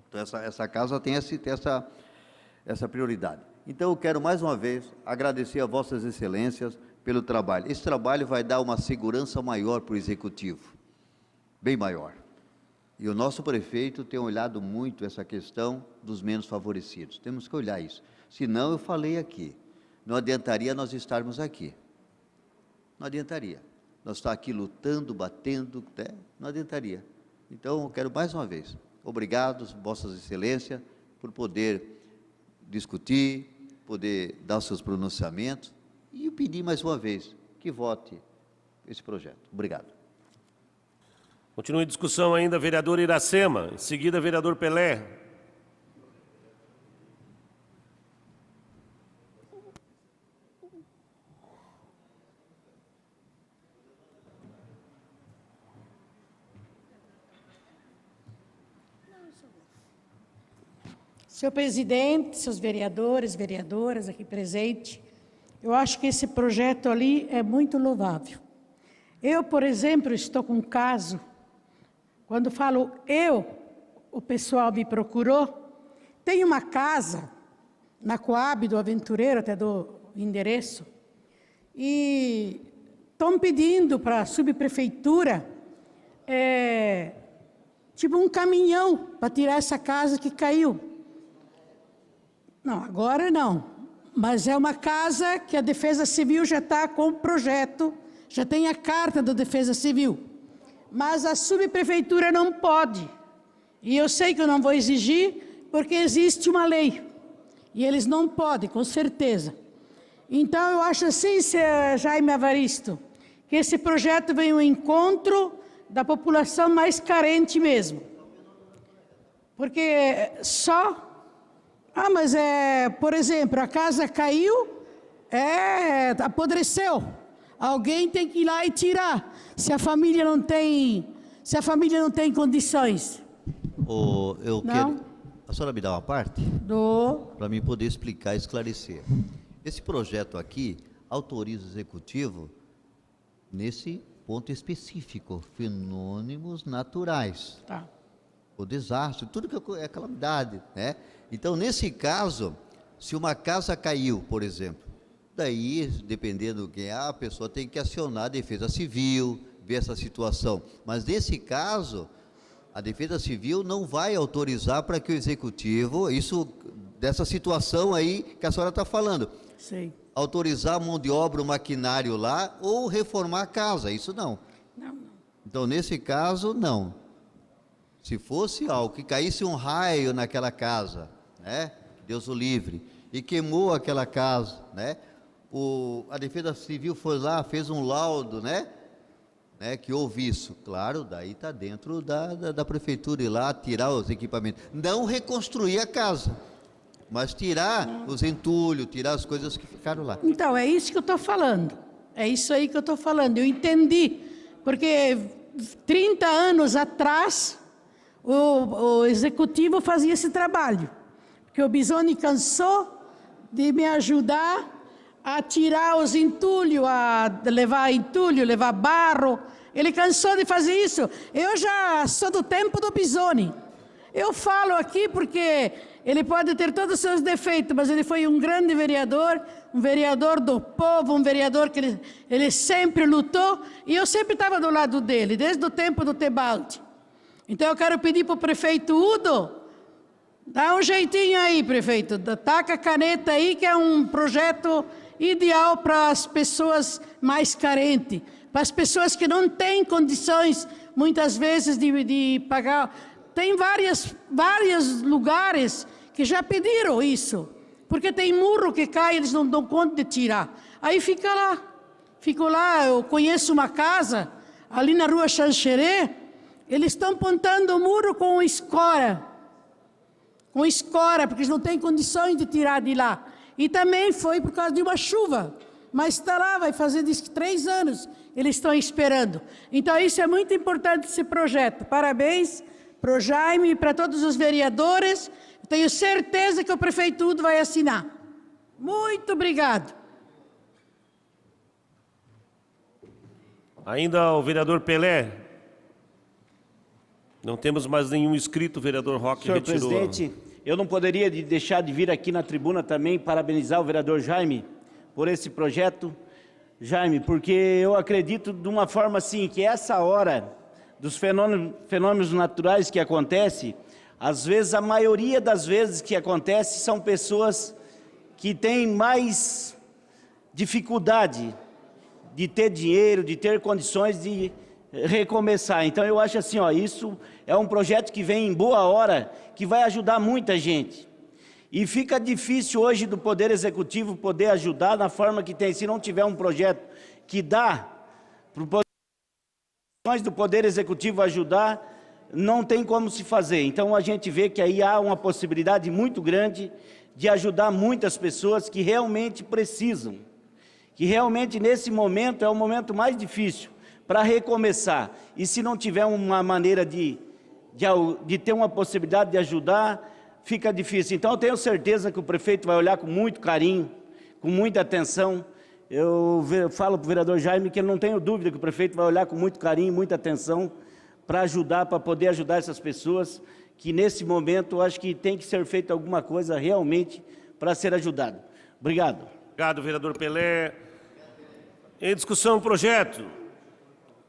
Então, essa casa tem essa prioridade. Então, eu quero mais uma vez agradecer a vossas excelências pelo trabalho. Esse trabalho vai dar uma segurança maior para o executivo, bem maior. E o nosso prefeito tem olhado muito essa questão dos menos favorecidos. Temos que olhar isso. Senão, eu falei aqui, não adiantaria nós estarmos aqui. Não adiantaria. Nós estar aqui lutando, batendo, né? Não adiantaria. Então, eu quero mais uma vez, obrigado, vossas excelências, por poder discutir, poder dar os seus pronunciamentos, e eu pedir mais uma vez que vote esse projeto. Obrigado. Continua em discussão ainda, vereador Iracema. Em seguida, vereador Pelé. Senhor presidente, seus vereadores, vereadoras aqui presentes, eu acho que esse projeto ali é muito louvável. Eu, por exemplo, estou com um caso, quando falo o pessoal me procurou, tem uma casa na Coab do Aventureiro, até do endereço, e estão pedindo para a subprefeitura, tipo um caminhão para tirar essa casa que caiu. Não, agora não, mas é uma casa que a Defesa Civil já está com o projeto, já tem a carta da Defesa Civil, mas a subprefeitura não pode, e eu sei que eu não vou exigir, porque existe uma lei, e eles não podem, com certeza. Então, eu acho assim, Jaime Evaristo, que esse projeto vem ao encontro da população mais carente mesmo, porque só... mas por exemplo, a casa caiu, apodreceu. Alguém tem que ir lá e tirar, se a família não tem condições. A senhora me dá uma parte? Para mim poder explicar e esclarecer. Esse projeto aqui autoriza o executivo nesse ponto específico, fenômenos naturais. Tá. O desastre, tudo que é calamidade, né? Então, nesse caso, se uma casa caiu, por exemplo, daí, dependendo do que é, a pessoa tem que acionar a Defesa Civil, ver essa situação. Mas, nesse caso, a Defesa Civil não vai autorizar para que o Executivo, dessa situação aí que a senhora está falando, Sim. autorizar a mão de obra, o maquinário lá, ou reformar a casa, isso não. Não. Então, nesse caso, não. Se fosse algo que caísse um raio naquela casa, né? Deus o livre, e queimou aquela casa, né? A Defesa Civil foi lá, fez um laudo, né? Que houve isso. Claro, daí está dentro da prefeitura ir lá, tirar os equipamentos. Não reconstruir a casa, mas tirar os entulhos, tirar as coisas que ficaram lá. Então, é isso que eu estou falando. É isso aí que eu estou falando. Eu entendi, porque 30 anos atrás, o executivo fazia esse trabalho, porque o Bisoni cansou de me ajudar a tirar os entulhos, a levar entulho, levar barro. Ele cansou de fazer isso. Eu já sou do tempo do Bisoni. Eu falo aqui porque ele pode ter todos os seus defeitos, mas ele foi um grande vereador, um vereador do povo, um vereador que ele sempre lutou, e eu sempre estava do lado dele, desde o tempo do Tebaldi. Então, eu quero pedir para o prefeito Udo Dá um jeitinho aí, prefeito. Taca a caneta aí, que é um projeto ideal para as pessoas mais carentes, para as pessoas que não têm condições, muitas vezes, de pagar. Tem vários lugares que já pediram isso, porque tem muro que cai, eles não dão conta de tirar. Aí fica lá. Fico lá, eu conheço uma casa, ali na rua Xanxerê, eles estão pontando o muro com escora. Com escora, porque eles não têm condições de tirar de lá. E também foi por causa de uma chuva. Mas está lá, vai fazer diz que 3 anos, eles estão esperando. Então isso é muito importante, esse projeto. Parabéns para o Jaime e para todos os vereadores. Eu tenho certeza que o prefeito Udo vai assinar. Muito obrigado. Ainda o vereador Pelé. Não temos mais nenhum inscrito, o vereador Roque Senhor retirou. presidente, eu não poderia deixar de vir aqui na tribuna também parabenizar o vereador Jaime por esse projeto. Jaime, porque eu acredito de uma forma assim, que essa hora dos fenômenos naturais que acontecem, às vezes, a maioria das vezes que acontece são pessoas que têm mais dificuldade de ter dinheiro, de ter condições de recomeçar. Então eu acho assim, ó, isso é um projeto que vem em boa hora, que vai ajudar muita gente. E fica difícil hoje do Poder Executivo poder ajudar na forma que tem. Se não tiver um projeto que dá para o do Poder Executivo ajudar, não tem como se fazer. Então a gente vê que aí há uma possibilidade muito grande de ajudar muitas pessoas que realmente precisam. Que realmente nesse momento é o momento mais difícil para recomeçar. E se não tiver uma maneira de ter uma possibilidade de ajudar, fica difícil. Então eu tenho certeza que o prefeito vai olhar com muito carinho, com muita atenção. Eu falo para o vereador Jaime que eu não tenho dúvida que o prefeito vai olhar com muito carinho, muita atenção, para ajudar, para poder ajudar essas pessoas, que nesse momento eu acho que tem que ser feita alguma coisa realmente para ser ajudado. Obrigado. Obrigado, vereador Pelé. Em discussão o projeto.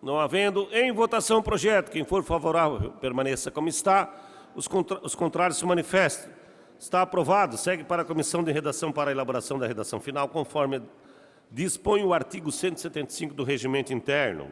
Não havendo em votação o projeto, quem for favorável permaneça como está, os contrários se manifestem. Está aprovado, segue para a comissão de redação para a elaboração da redação final, conforme dispõe o artigo 175 do Regimento Interno.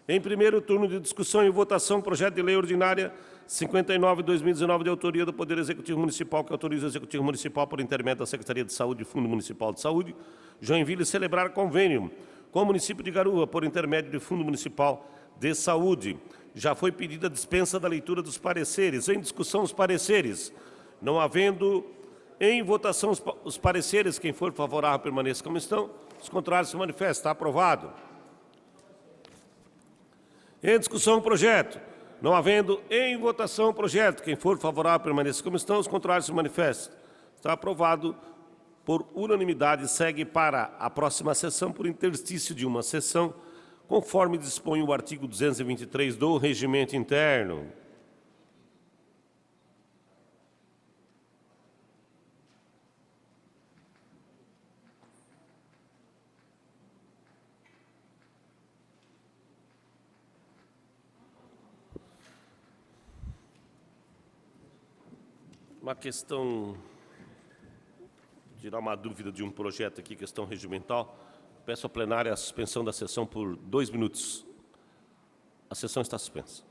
Em primeiro turno de discussão e votação, projeto de lei ordinária 59/2019, de autoria do Poder Executivo Municipal, que autoriza o Executivo Municipal, por intermédio da Secretaria de Saúde e Fundo Municipal de Saúde, Joinville, celebrar convênio com o município de Garuva, por intermédio do Fundo Municipal de Saúde. Já foi pedida a dispensa da leitura dos pareceres. Em discussão, os pareceres. Não havendo em votação os pareceres, quem for favorável permaneça como estão. Os contrários se manifestam. Está aprovado. Em discussão, o projeto. Não havendo em votação o projeto, quem for favorável permaneça como estão. Os contrários se manifestam. Está aprovado. Por unanimidade, segue para a próxima sessão por interstício de uma sessão, conforme dispõe o artigo 223 do Regimento Interno. Uma questão... tirar uma dúvida de um projeto aqui, questão regimental. Peço à plenária a suspensão da sessão por 2 minutos. A sessão está suspensa.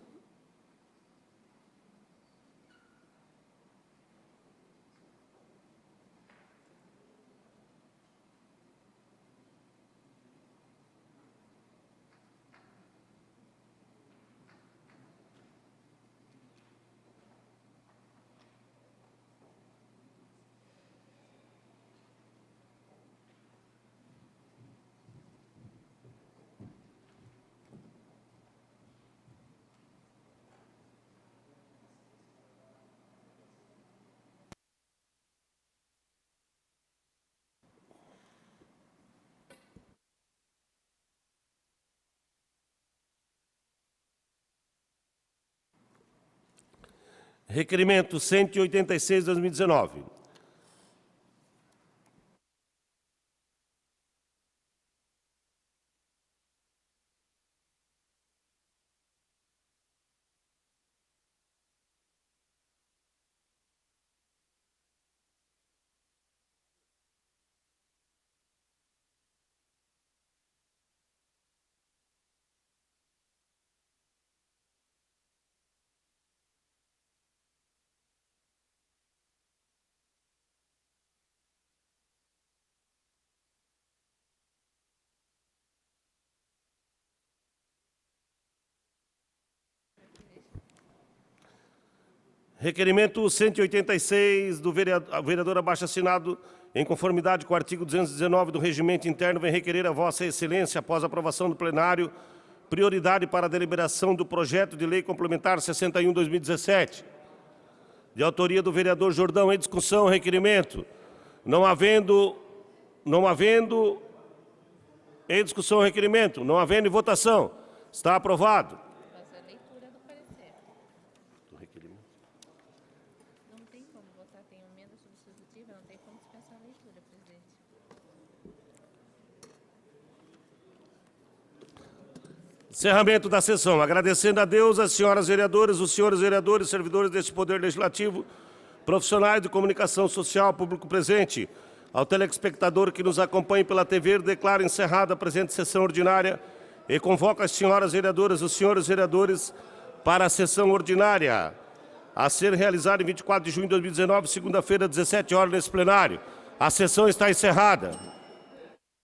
Requerimento 186/2019. Requerimento 186 do vereador abaixo-assinado, em conformidade com o artigo 219 do Regimento Interno, vem requerer a Vossa Excelência, após a aprovação do plenário, prioridade para a deliberação do projeto de lei complementar 61/2017, de autoria do vereador Jordão. Em discussão, requerimento. Não havendo em discussão o requerimento, não havendo em votação, está aprovado. Encerramento da sessão. Agradecendo a Deus, as senhoras vereadoras, os senhores vereadores, servidores deste Poder Legislativo, profissionais de comunicação social, público presente, ao telespectador que nos acompanha pela TV, declaro encerrada a presente sessão ordinária e convoco as senhoras vereadoras e os senhores vereadores para a sessão ordinária a ser realizada em 24 de junho de 2019, segunda-feira, 17 horas, nesse plenário. A sessão está encerrada.